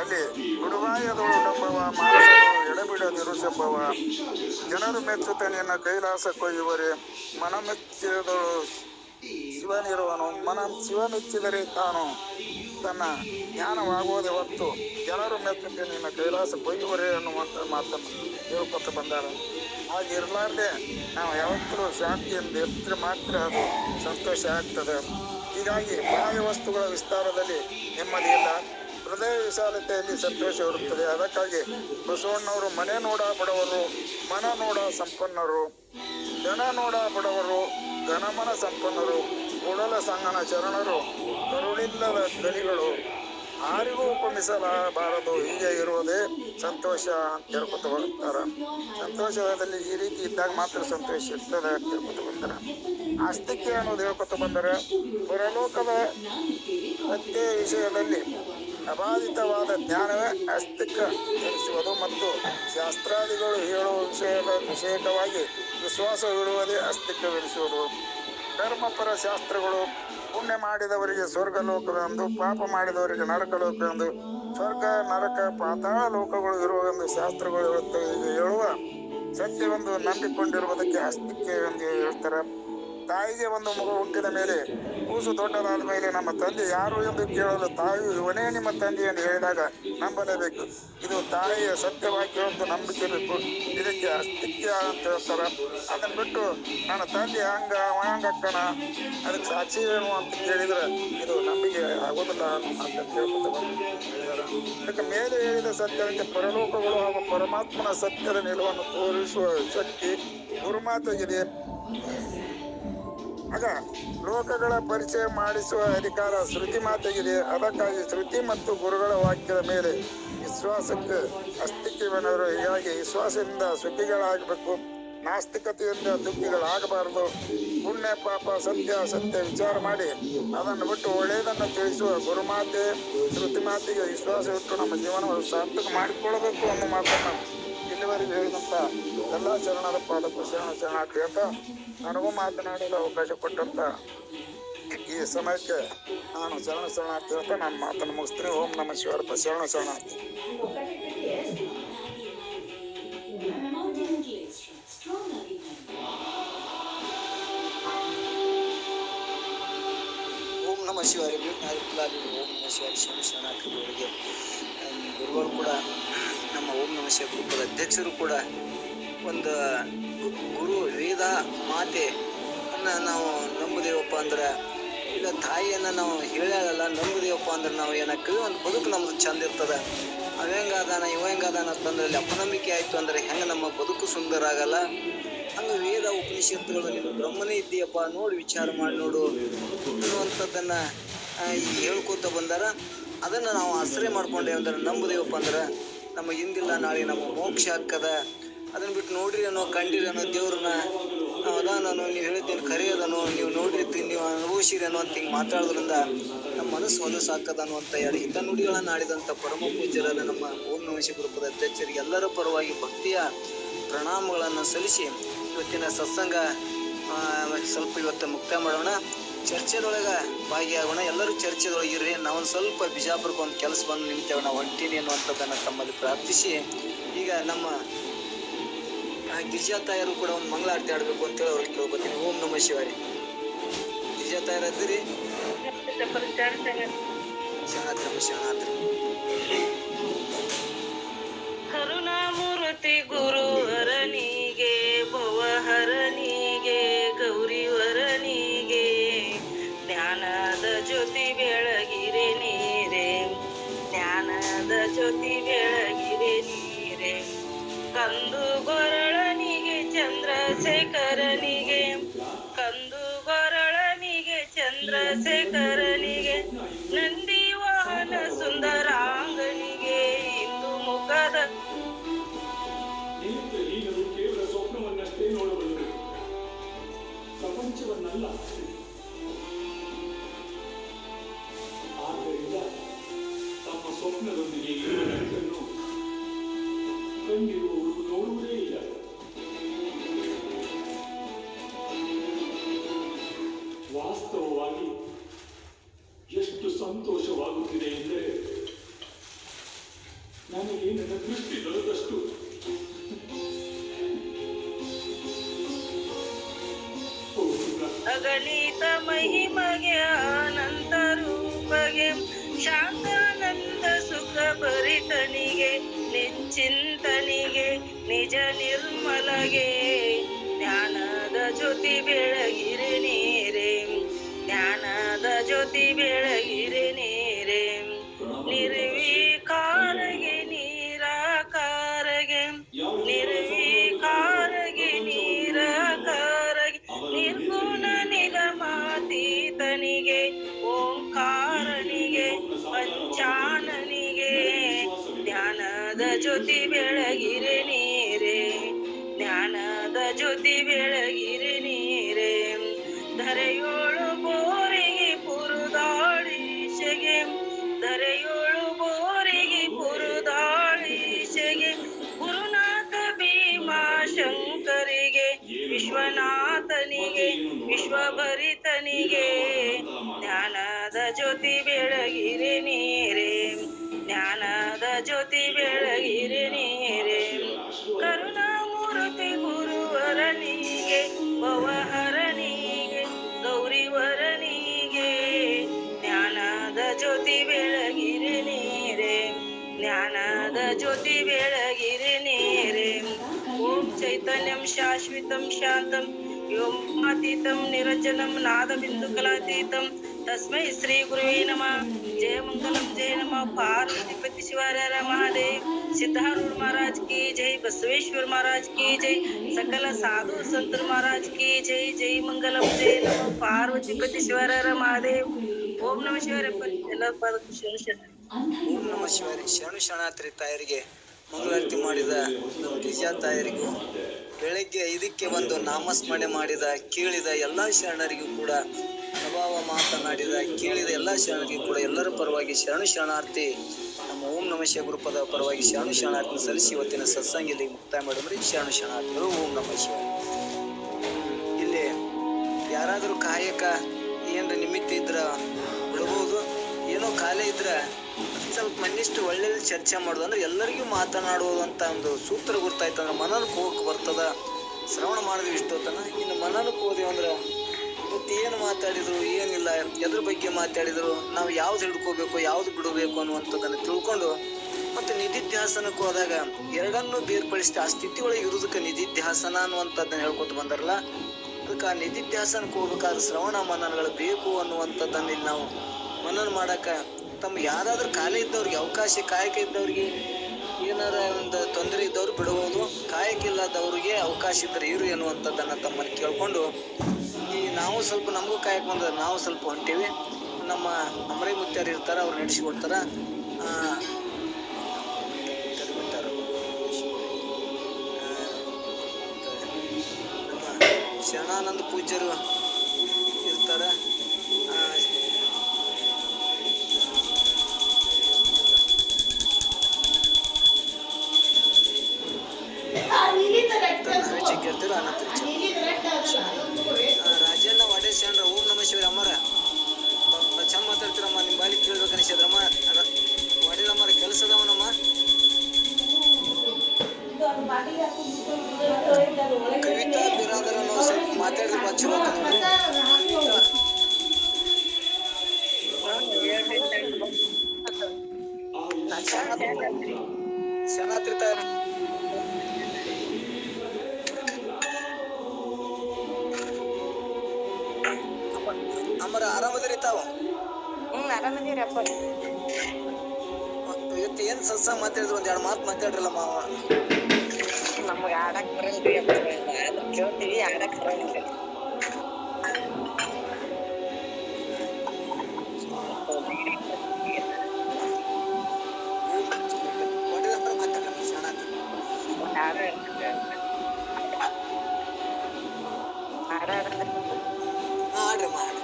ಅಲ್ಲಿ ಗುಡುವಾಯದಳು ಡಂಬವ ಮಾನಸಗಳು ಎಡಬಿಡದಿರು ಶಂಭವ ಜನರು ಮೆಚ್ಚುತ್ತ ನಿನ್ನ ಕೈಲಾಸ ಕೊಯ್ಯುವರೆ ಮನ ಮೆಚ್ಚಿದಳು ಶಿವನಿರುವನು. ಶಿವ ಮೆಚ್ಚಿದರೆ ತಾನು ತನ್ನ ಜ್ಞಾನವಾಗುವುದೇ ಹೊತ್ತು ಜನರು ಮೆಚ್ಚುತ್ತೆ ನಿನ್ನ ಕೈಲಾಸ ಕೊಯ್ಯುವರೆ ಅನ್ನುವಂಥ ಮಾತನ್ನು ಹೇಳ್ಕೊತ ಬಂದಾರ. ಹಾಗೆ ಇರಲಾರ್ದೆ ನಾವು ಯಾವತ್ತೂ ಶಾಂತಿಯಿಂದ ಇದ್ರೆ ಮಾತ್ರ ಅದು ಸಂತೋಷ ಆಗ್ತದೆ. ಹೀಗಾಗಿ ಬಾಹ್ಯ ವಸ್ತುಗಳ ವಿಸ್ತಾರದಲ್ಲಿ ನೆಮ್ಮದಿ ಇಲ್ಲ, ಹೃದಯ ವಿಶಾಲತೆಯಲ್ಲಿ ಸಂತೋಷ ಇರುತ್ತದೆ. ಅದಕ್ಕಾಗಿ ಬಸವಣ್ಣವರು ಮನೆ ನೋಡ ಬಡವರು ಮನ ನೋಡ ಸಂಪನ್ನರು, ಜನ ನೋಡ ಬಡವರು ಘನಮನ ಸಂಪನ್ನರು, ಕೂಡಲ ಸಂಗನ ಚರಣರು ಕರುಳಿಲ್ಲದ ಕಲಿಗಳು, ಯಾರಿಗೂ ಉಪಮಿಸಲಾರಬಾರದು. ಹೀಗೆ ಇರುವುದೇ ಸಂತೋಷ ಅಂತ ಹೇಳ್ಕೊತ ಬರ್ತಾರ. ಸಂತೋಷದಲ್ಲಿ ಈ ರೀತಿ ಇದ್ದಾಗ ಮಾತ್ರ ಸಂತೋಷ ಇರ್ತದೆ ಅಂತ ಹೇಳ್ಕೊತ ಬಂದಾರ. ಆಸ್ತಿಕ್ಯ ಅನ್ನೋದು ಹೇಳ್ಕೊತ ಬಂದರೆ ಪರಲೋಕದ ಸತ್ಯ ವಿಷಯದಲ್ಲಿ ಅಬಾಧಿತವಾದ ಜ್ಞಾನವೇ ಆಸ್ತಿಕ ಎನಿಸುವುದು ಮತ್ತು ಶಾಸ್ತ್ರಾದಿಗಳು ಹೇಳುವ ವಿಷಯಕವಾಗಿ ವಿಶ್ವಾಸವಿರುವುದೇ ಆಸ್ತಿಕವೆನಿಸುವುದು. ಧರ್ಮಪರ ಶಾಸ್ತ್ರಗಳು ಪುಣ್ಯ ಮಾಡಿದವರಿಗೆ ಸ್ವರ್ಗ ಲೋಕವೆಂದು, ಪಾಪ ಮಾಡಿದವರಿಗೆ ನರಕ ಲೋಕವೆಂದು, ಸ್ವರ್ಗ ನರಕ ಪಾತಾಳ ಲೋಕಗಳು ಇರುವೆಂದು ಶಾಸ್ತ್ರಗಳು ಹೇಳುತ್ತವೆ. ಹೀಗೆ ಹೇಳುವ ಸತ್ಯವೆಂದು ನಂಬಿಕೊಂಡಿರುವುದಕ್ಕೆ ಆಸ್ತಿಕ್ಯ ಎಂದು ಹೇಳ್ತಾರೆ. ತಾಯಿಗೆ ಒಂದು ಮಗು ಹುಟ್ಟಿದ ಮೇಲೆ ಕೂಸು ದೊಡ್ಡದಾದ ಮೇಲೆ ನಮ್ಮ ತಂದೆ ಯಾರು ಎಂದು ಕೇಳಲು ತಾಯಿಯು ಇವನೇ ನಿಮ್ಮ ತಂದೆ ಎಂದು ಹೇಳಿದಾಗ ನಂಬಲೇಬೇಕು. ಇದು ತಾಯಿಯ ಸತ್ಯವಾಕ್ಯ ಎಂದು ನಂಬಿಕೆ ಬೇಕು. ಇದಕ್ಕೆ ಆಸ್ತಿಕ್ಯ ಅಂತ ಹೇಳ್ತಾರೆ. ಅದನ್ನು ಬಿಟ್ಟು ನನ್ನ ತಂದೆ ಹಂಗಕ್ಕನ ಅದಕ್ಕೆ ಸಾಕ್ಷಿ ಏನು ಅಂತ ಕೇಳಿದ್ರೆ ಇದು ನಂಬಿಕೆ ಆಗೋದಿಲ್ಲ ಅಂತ ಹೇಳ್ಕೊತ. ಇದಕ್ಕೆ ಮೇಲೆ ಹೇಳಿದ ಸತ್ಯಕ್ಕೆ ಪರಲೋಕಗಳು ಹಾಗೂ ಪರಮಾತ್ಮನ ಸತ್ಯದ ನಿಲುವನ್ನು ತೋರಿಸುವ ಶಕ್ತಿ ಗುರುಮಾತೆಗಿದೆ. ಆಗ ಲೋಕಗಳ ಪರಿಚಯ ಮಾಡಿಸುವ ಅಧಿಕಾರ ಶ್ರುತಿ ಮಾತೆಗಿದೆ. ಅದಕ್ಕಾಗಿ ಶ್ರುತಿ ಮತ್ತು ಗುರುಗಳ ವಾಕ್ಯದ ಮೇಲೆ ವಿಶ್ವಾಸಕ್ಕೆ ಅಸ್ತಿತ್ವವೆನರು. ಹೀಗಾಗಿ ವಿಶ್ವಾಸದಿಂದ ಸುಖಿಗಳಾಗಬೇಕು, ನಾಸ್ತಿಕತೆಯಿಂದ ದುಃಖಿಗಳಾಗಬಾರದು. ಪುಣ್ಯ ಪಾಪ ಸತ್ಯ ಅಸತ್ಯ ವಿಚಾರ ಮಾಡಿ ಅದನ್ನು ಬಿಟ್ಟು ಒಳ್ಳೆಯದನ್ನು ತಿಳಿಸುವ ಗುರುಮಾತೆ ಶ್ರುತಿ ಮಾತೆಗೆ ವಿಶ್ವಾಸವಿಟ್ಟು ನಮ್ಮ ಜೀವನವನ್ನು ಸಾರ್ಥಕ ಮಾಡಿಕೊಳ್ಳಬೇಕು ಅನ್ನೋ ಮಾತನ್ನು ಇಲ್ಲಿವರೆಗೆ ಹೇಳಿದಂಥ ಎಲ್ಲ ಶರಣರ ಪಾದಕ್ಕೂ ಶರಣಾರ್ಥಿ ಅಂತ ನನಗೂ ಮಾತನಾಡಲು ಅವಕಾಶ ಕೊಟ್ಟಂತ ಈ ಸಮಯಕ್ಕೆ ನಾನು ಶರಣಾರ್ಥಿ ಅಂತ ನಾನು ಮಾತನ್ನು ಮುಗಿಸ್ತೀನಿ. ಓಂ ನಮಃ ಶಿವಾಯ. ಶರಣಾರ್ಥಿ. ಶಿವಾರಿ ಓಂ ನಮಃ ಶಿವಾರಿ ಶರಣಾರ್ಥಿಗಳಿಗೆ ಗುರುಗಳು ಕೂಡ ನಮ್ಮ ಓಂ ನಮಃ ಶಿವ ಗ್ರೂಪದ ಅಧ್ಯಕ್ಷರು ಕೂಡ ಒಂದು ಗುರು ವೇದ ಮಾತೆ ನಾವು ನಂಬುದೇವಪ್ಪ ಅಂದ್ರೆ ಇಲ್ಲ ತಾಯಿಯನ್ನ ನಾವು ಹೇಳಲ್ಲ ನಂಬುದೇವಪ್ಪ ಅಂದ್ರೆ ನಾವು ಏನಕ್ಕೆ ಒಂದು ಬದುಕು ನಮ್ದು ಚಂದ ಇರ್ತದ. ಅವ ಹೆಂಗಾದಾನ ಇವ ಹೆಂಗಾದಾನ ಅಂತಂದ್ರೆ ಅಪನಂಬಿಕೆ ಆಯ್ತು ಅಂದ್ರೆ ಹೆಂಗ ನಮ್ಮ ಬದುಕು ಸುಂದರ ಆಗಲ್ಲ. ಹಂಗ ವೇದ ಉಪನಿಷತ್ತುಗಳು ನೀನು ಬ್ರಹ್ಮನೇ ಇದ್ದೀಯಪ್ಪ ನೋಡಿ ವಿಚಾರ ಮಾಡಿ ನೋಡು ಅನ್ನುವಂಥದ್ದನ್ನ ಹೇಳ್ಕೊತ ಬಂದಾರ. ಅದನ್ನ ನಾವು ಆಶ್ರಯ ಮಾಡ್ಕೊಂಡೇವೆ ಅಂದ್ರೆ ನಂಬುದೇವಪ್ಪ ಅಂದ್ರೆ ನಮಗೆ ಹಿಂದಿಲ್ಲ ನಾಳೆ ನಮ್ಮ ಮೋಕ್ಷ ಹಾಕದ. ಅದನ್ನ ಬಿಟ್ಟು ನೋಡ್ರಿ ಅನ್ನೋ ಕಂಡಿರಿ ಅನ್ನೋ ದೇವ್ರನ್ನ ಅದಾನೋ ನೀವು ಹೇಳಿದ್ದೇನು ಕರೆಯೋದನೋ ನೀವು ನೋಡಿರ್ತೀನಿ ನೀವು ಅನುಭವಿಸಿರಿ ಅನ್ನೋ ಅಂತ ಹಿಂಗೆ ಮಾತಾಡೋದ್ರಿಂದ ನಮ್ಮ ಮನಸ್ಸು ಹೊಲಸು ಹಾಕದ ಅನ್ನುವಂಥ ಎರಡು ಹಿತ ನುಡಿಗಳನ್ನು ಆಡಿದಂಥ ಪರಮ ಪೂಜ್ಯರಾದ ನಮ್ಮ ಓಂ ನಮಃ ಶಿವ ಗ್ರೂಪದ ಅಧ್ಯಕ್ಷರಿಗೆ ಎಲ್ಲರ ಪರವಾಗಿ ಭಕ್ತಿಯ ಪ್ರಣಾಮಗಳನ್ನು ಸಲ್ಲಿಸಿ ಇವತ್ತಿನ ಸತ್ಸಂಗ ಸ್ವಲ್ಪ ಇವತ್ತು ಮುಕ್ತಾಯ ಮಾಡೋಣ. ಚರ್ಚೆದೊಳಗೆ ಭಾಗಿಯಾಗೋಣ. ಎಲ್ಲರೂ ಚರ್ಚೆದೊಳಗೆ ಇರ್ರಿ. ನಾವೊಂದು ಸ್ವಲ್ಪ ಬಿಜಾಪುರಕ್ಕೆ ಒಂದು ಕೆಲಸ ಬಂದು ನಿಲ್ತೇವೆ, ನಾವು ಹೊಂಟೀನಿ ಅನ್ನುವಂಥದ್ದನ್ನು ತಮ್ಮಲ್ಲಿ ಪ್ರಾರ್ಥಿಸಿ ಈಗ ನಮ್ಮ ಗಿರಿಜಾ ತಾಯರು ಕೂಡ ಒಂದು ಮಂಗಳಾರತಿ ಆಡ್ಬೇಕು ಅಂತೇಳಿ ಅವ್ರಿಗೆ ಕೇಳ್ಕೊತೀನಿ. ಓಂ ನಮಃ ಶಿವಾರಿ. ಗಿರಿಜಾ ತಾಯರ್ ಅದಿರಿ? ಶರಣಾರ್ಥಿ. ಕರುಣಾಮೂರ್ತಿ ಗುರುವರನಿಗೆ ಭವಹರನಿಗೆ ಗೌರಿವರನಿಗೆ ಜ್ಞಾನದ ಜ್ಯೋತಿ ಬೆಳಗಿರೆ ನೀರೆ ಜ್ಞಾನದ ಜ್ಯೋತಿ ಬೆಳಗಿರೆ ನೀರೆ ಕಂದು ಗೊರಳನಿಗೆ ಚಂದ್ರಶೇಖರನಿಗೆ ಕಂದು ಗೊರಳನಿಗೆ ಚಂದ್ರಶೇಖರನಿಗೆ ನಂದಿ ವಾಹನ ಸುಂದರಾಂಗನಿಗೆ ಇಂದು ಮುಖದ ನೇತ್ರಹೀನರು ಕೇವಲ ಸ್ವಪ್ನವನ್ನಷ್ಟೇ ನೋಡಬಲ್ಲರು, ಪ್ರಪಂಚವನ್ನಲ್ಲ. ಆದ್ದರಿಂದ ತಮ್ಮ ಸ್ವಪ್ನದೊಂದಿಗೆ ಇರುವ ನಂಟನ್ನು ಕಂಡಿರುವವರು ನೋಡುವುದೇ ಇಲ್ಲ. ವಾಸ್ತವವಾಗಿ ಎಷ್ಟು ಸಂತೋಷವಾಗುತ್ತಿದೆ ಎಂದರೆ ನನಗೆ ನನ್ನ ದೃಷ್ಟಿ ದೊರೆತಷ್ಟು ಅಗಣಿತ ಮಹಿಮಗೆ ಅನಂತ ರೂಪಗೆ ಶಾಂತಾನಂದ ಸುಖ ಭರಿತನಿಗೆ ನಿಶ್ಚಿಂತನಿಗೆ ನಿಜ ನಿರ್ಮಲಗೆ ಜ್ಞಾನದ ಜ್ಯೋತಿ ಬೆಳಗಿರೆ ನೀರೆ ಜ್ಞಾನದ ಜ್ಯೋತಿ ಬೆಳಗಿರೆ ನೀರೆ ನಿರ್ವಿಕಾರಗೆ ನಿರಾಕಾರಗೆ ನಿರ್ವಿಕಾರಗೆ ನಿರಾಕಾರಗೆ ನಿರ್ಗುಣ ನಿಗಮಾತೀತನಿಗೆ ಓಂಕಾರನಿಗೆ ಪಂಚಾನನಿಗೆ ಜ್ಞಾನದ ಜ್ಯೋತಿ ಬೆಳಗಿರೆ ನೀರೆ ಜ್ಞಾನದ ಜ್ಯೋತಿ ಬೆಳಗಿರೆ ನೀರೆ ಧರೆಯೋಳು ಬೋರಿಗೆ ಪುರುದಾಳೀಶೆಗೆ ಧರೆಯೋಳು ಬೋರಿಗೆ ಪುರುದಾಳೀಶೆಗೆ ಗುರುನಾಥ ಭೀಮಾ ಶಂಕರಿಗೆ ವಿಶ್ವನಾಥನಿಗೆ ವಿಶ್ವಭರಿತನಿಗೆ ಜ್ಞಾನದ ಜ್ಯೋತಿ ಬೆಳಗಿರೆ ನೀರೆ ಜ್ಞಾನದ ಜ್ಯೋತಿ ಬೆಳಗಿರೆ ನೀರೆ ಕರುಣಾಮೂರ್ತಿ ಗುರುವರನಿಗೆ ಭವಹರನಿಗೆ ಗೌರಿವರನಿಗೆ ಜ್ಞಾನದ ಜ್ಯೋತಿ ಬೆಳಗಿರೆ ನೀರೆ ಜ್ಞಾನದ ಜ್ಯೋತಿ ಬೆಳಗಿರೆ ನೀರೆ ಓಂ ಚೈತನ್ಯಂ ಶಾಶ್ವತಂ ಶಾಂತಂ ವ್ಯೋಮಾತೀತಂ ನಿರಂಜನಂ ನಾದಬಿಂದು ಕಲಾತೀತಂ ತಸ್ಮೈ ಶ್ರೀ ಗುರುವೇ ನಮಃ. जय मंगलम जय नमः पार्वती पति शिवार महादेव सिद्धारूढ़ महाराज की जय बसवेश्वर महाराज की जय सकल साधु संत महाराज की जय जय मंगलम जय नमः पार्वती पति शिवार महादेव ओम नमः शिवाय ಓಂ ನಮಃ ಶಿವಾರಿ. ಶರಣಾರ್ಥಿ ತಾಯರಿಗೆ ಮಂಗಳಾರತಿ ಮಾಡಿದ ಗಿರಿಜಾ ತಾಯರಿಗೂ ಬೆಳಗ್ಗೆ 5ಕ್ಕೆ ಒಂದು ನಾಮಸ್ಮರಣೆ ಮಾಡಿದ ಕೇಳಿದ ಎಲ್ಲಾ ಶರಣರಿಗೂ ಕೂಡ ಪ್ರಭಾವ ಮಾತನಾಡಿದ ಕೇಳಿದ ಎಲ್ಲಾ ಶರಣರಿಗೂ ಕೂಡ ಎಲ್ಲರ ಪರವಾಗಿ ಶರಣಾರ್ಥಿ ನಮ್ಮ ಓಂ ನಮಃ ಶಿವ ಗ್ರೂಪದ ಪರವಾಗಿ ಶರಣಾರ್ಥಿ ಸಲ್ಲಿಸಿ ಇವತ್ತಿನ ಸತ್ಸಂಗದಲ್ಲಿ ಮುಕ್ತಾಯ ಮಾಡಿದ್ರಿ. ಶರಣಾರ್ಥಿಗಳು ಓಂ ನಮಃ ಶಿವ. ಇಲ್ಲಿ ಯಾರಾದರೂ ಕಾಯಕ ಏನ್ರ ನಿಮಿತ್ತ ಇದ್ರ ಬಿಡಬಹುದು, ಏನೋ ಖಾಲಿ ಇದ್ರ ಸ್ವಲ್ಪ ಮನ್ನಿಷ್ಟು ಒಳ್ಳೆ ಚರ್ಚೆ ಮಾಡೋದು ಅಂದ್ರೆ ಎಲ್ಲರಿಗೂ ಮಾತನಾಡುವುದು ಅಂತ ಒಂದು ಸೂತ್ರ ಗೊತ್ತಾಯ್ತಂದ್ರೆ ಮನನಕ್ಕೆ ಹೋಗಕ್ಕೆ ಬರ್ತದ. ಶ್ರವಣ ಮಾಡಿದ್ವಿ ಇಷ್ಟೊತ್ತನ. ಇನ್ನು ಮನನಕ್ಕೆ ಹೋದ್ವಿ ಅಂದ್ರೆ ಮತ್ತೆ ಏನು ಮಾತಾಡಿದ್ರು ಏನಿಲ್ಲ, ಎದ್ರ ಬಗ್ಗೆ ಮಾತಾಡಿದ್ರು, ನಾವು ಯಾವ್ದು ಹಿಡ್ಕೋಬೇಕು ಯಾವ್ದು ಬಿಡಬೇಕು ಅನ್ನುವಂಥದ್ದನ್ನ ತಿಳ್ಕೊಂಡು ಮತ್ತೆ ನಿಧಿಧ್ಯಾಸನಕ್ಕೆ ಹೋದಾಗ ಎರಡನ್ನೂ ಬೇರ್ಪಡಿಸಿ ಆ ಸ್ಥಿತಿ ಒಳಗೆ ಇರುವುದಕ್ಕೆ ನಿಧಿಧ್ಯಾಸನ ಅನ್ನುವಂಥದ್ದನ್ನ ಹೇಳ್ಕೊತ ಬಂದಾರಲ್ಲ. ಅದಕ್ಕೆ ಆ ನಿಧಿಧ್ಯಾಸನಕ್ಕೆ ಹೋಗ್ಬೇಕಾದ್ರೆ ಶ್ರವಣ ಮನನಗಳು ಬೇಕು ಅನ್ನುವಂಥದ್ದನ್ನ ಇಲ್ಲಿ ನಾವು ಮನನ ಮಾಡಕ ತಮ್ಮ ಯಾರಾದ್ರೂ ಖಾಲಿ ಇದ್ದವ್ರಿಗೆ ಅವಕಾಶ, ಕಾಯಕ ಇದ್ದವ್ರಿಗೆ ಏನಾರ ಒಂದು ತೊಂದರೆ ಇದ್ದವ್ರು ಬಿಡಬಹುದು, ಕಾಯಕ ಇಲ್ಲದವ್ರಿಗೆ ಅವಕಾಶ ಇದ್ರೆ ಇರು ಎನ್ನುವಂಥದ್ದನ್ನ ತಮ್ಮಲ್ಲಿ ಕೇಳ್ಕೊಂಡು ಈ ನಾವು ಸ್ವಲ್ಪ ನಮಗೂ ಕಾಯಕ ಬಂದ ನಾವು ಸ್ವಲ್ಪ ಹೊಂಟೇವಿ. ನಮ್ಮ ಅಮರೈ ಮುತ್ಯಾರು ಇರ್ತಾರ, ಅವ್ರು ನಡೆಸಿಕೊಡ್ತಾರ. ಶರಣಾನಂದ ಪೂಜ್ಯರು ಇರ್ತಾರ. ರಾಜಣ್ಣ ವಾಡೇಶ್ ಓಂ ನಮ ಶಿವರ ಅಮ್ಮರ ಚಂದ ಮಾತಾಡ್ತೀರಮ್ಮ. ನಿಮ್ ಬಾಲಿ ಕೇಳ್ಬೇಕು ಅನಿಸಿದ್ರಮ್ಮ. ವಾಡೇರಮ್ಮರ ಕೆಲಸದವನಮ್ಮ. ಕವಿತಾ ಬಿರಾದರ ಸ್ವಲ್ಪ ಮಾತಾಡಿದ್ರೆ ಬಾಳ ಚಲೋ ಶರಣಾತ್ರಿತಾರ. ಅಮ್ಮರ ಆರಾಮದಿರಿ ತಾವು? ಆರಾಮದಿರಪ್ಪ. ಇವತ್ತು ಏನ್ ಸತ್ಸಂಗ ಮಾತಾಡಿದ್ರು, ಒಂದ್ 2 ಮಾತು ಮಾತಾಡ್ರಲ್ಲ ಮಾವ. ನಮ್ಗೆ ಆಡಕ್ ಬರಲ್ರಿ ಅಪ್ಪ, ಕೇಳ್ತೀವಿ ಆಡಕ್ ಬರಲ್ರಿ. ಆಡ್ರಿ ಮಾಡಿ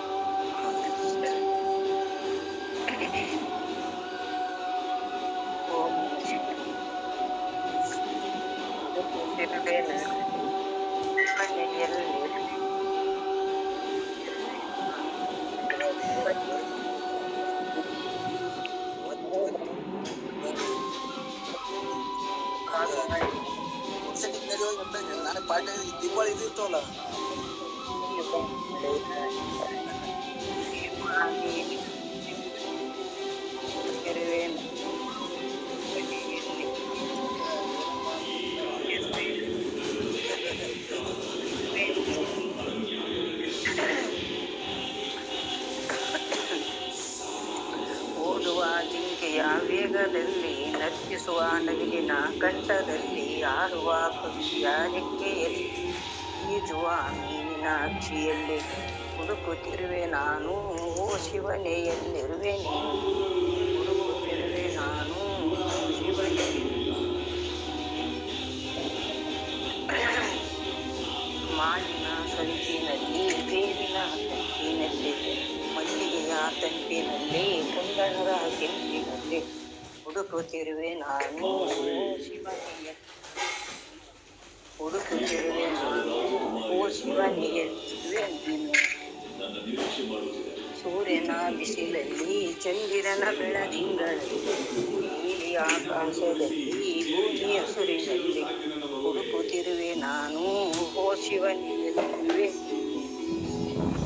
ನಾನು ಪಾಠ ದೀಪಾವಳಿ ಇದಿರ್ತವಲ್ಲ ಓಡುವ ಜಿಂಕೆಯ ವೇಗದಲ್ಲಿ, ನರ್ತಿಸುವ ನವಿಲಿನ ಕಂಠದಲ್ಲಿ, ಆಡುವ ಪಕ್ಷಿಯ ರೆಕ್ಕೆಯಲ್ಲಿ, ಈಜುವ ಮೀನಿನ ಅಕ್ಷಿಯಲ್ಲಿ ಹುಡುಕುತ್ತಿರುವೆ ನಾನು. ಓ ಶಿವನೇ ಎಲ್ಲಿರುವೆ ನೀನು? ಹುಡುಕುತ್ತಿರುವೆ ನಾನು ಶಿವನೇ. ಮಾಲಿನ ಸಂಚಿನಲ್ಲಿ, ಬೇವಿನ ತಂಪಿನಲ್ಲಿ, ಮಲ್ಲಿಗೆಯ ತಂಪಿನಲ್ಲಿ, ಕಂಗಣರ ಕೆಂಪಿನಲ್ಲಿ ಹುಡುಕುತ್ತಿರುವೆ ನಾನು ಶಿವನೇ. ಹುಡುಕುತ್ತಿರುವೆ ನಾನು ಓ ಶಿವನಿಗೆ ನೀನು. ಸೂರ್ಯನ ಬಿಸಿಲಲ್ಲಿ, ಚಂದಿರನ ಬೆಳದಿಂಗಳಲ್ಲಿ, ನೀಲಿ ಆಕಾಶದಲ್ಲಿ, ಭೂಮಿಯ ಸುರಿನಲ್ಲಿ ಹುಡುಕುತ್ತಿರುವೆ ನಾನು ಓ ಶಿವನಿಗೆ.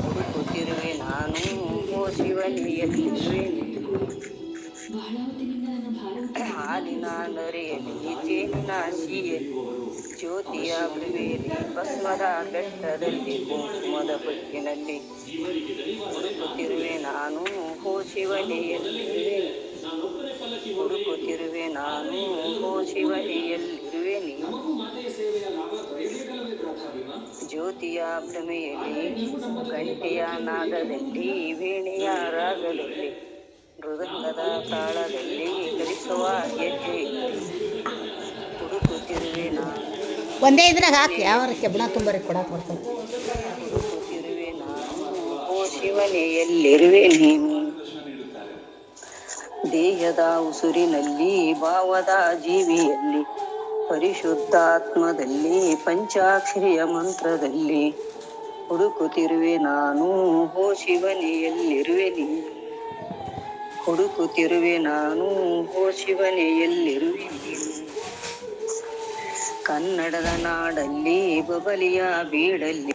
ಹುಡುಕುತ್ತಿರುವೆ ನಾನು ಓ ಶಿವನಿಗೆ. ಹಾಲಿನ ನರೆಯಲ್ಲಿ, ಜೇನಿನ ಹಸಿಯಲ್ಲಿ, ಜ್ಯೋತಿಯ ಬೃವೆಯಲ್ಲಿ, ಭಸ್ಮದ ಬೆಟ್ಟದಲ್ಲಿ, ಕುಂಕುಮದ ಬಟ್ಟಿನಲ್ಲಿ ಹುಡುಕುತ್ತಿರುವೆ ನಾನು ಓ ಶಿವನೆಯಲ್ಲಿರುವೆ. ಹುಡುಕುತ್ತಿರುವೆ ನಾನು ಓ ಶಿವನೆಯಲ್ಲಿರುವೆ ನೀನು. ಜ್ಯೋತಿಯ ಭ್ರಮೆಯಲ್ಲಿ, ಗಂಟೆಯ ನಾದದಲ್ಲಿ, ವೀಣೆಯ ರಾಗದಲ್ಲಿ, ಮೃದಂಗದ ತಾಳದಲ್ಲಿ, ಧರಿಸುವ ಗೆಜ್ಜೆಯಲ್ಲಿ ಹುಡುಕುತ್ತಿರುವೆ ನಾನು. ಒಂದೇ ಇದ್ರಾಗ ಹಾಕಿ ಯಾವ ಕೆಬ್ಬಣ ತುಂಬರಿ ಕೊಡಕ್ಕೆ ಬರ್ತದೆ. ಹುಡುಕುತ್ತಿರುವೆ ನಾನು ಓ ಶಿವನೇ ಎಲ್ಲಿರುವೆ ನೀನು. ದೇಹದ ಉಸುರಿನಲ್ಲಿ, ಭಾವದ ಜೀವಿಯಲ್ಲಿ, ಪರಿಶುದ್ಧಾತ್ಮದಲ್ಲಿ, ಪಂಚಾಕ್ಷರಿಯ ಮಂತ್ರದಲ್ಲಿ ಹುಡುಕುತ್ತಿರುವೆ ನಾನು ಓ ಶಿವನೇ ಎಲ್ಲಿರುವೆ ನೀನು. ಹುಡುಕುತ್ತಿರುವೆ ನಾನು ಓ ಶಿವನೇ ಎಲ್ಲಿರುವೆ ನೀನು. ಕನ್ನಡದ ನಾಡಲ್ಲಿ, ಬಬಲಿಯ ಬೀಡಲ್ಲಿ,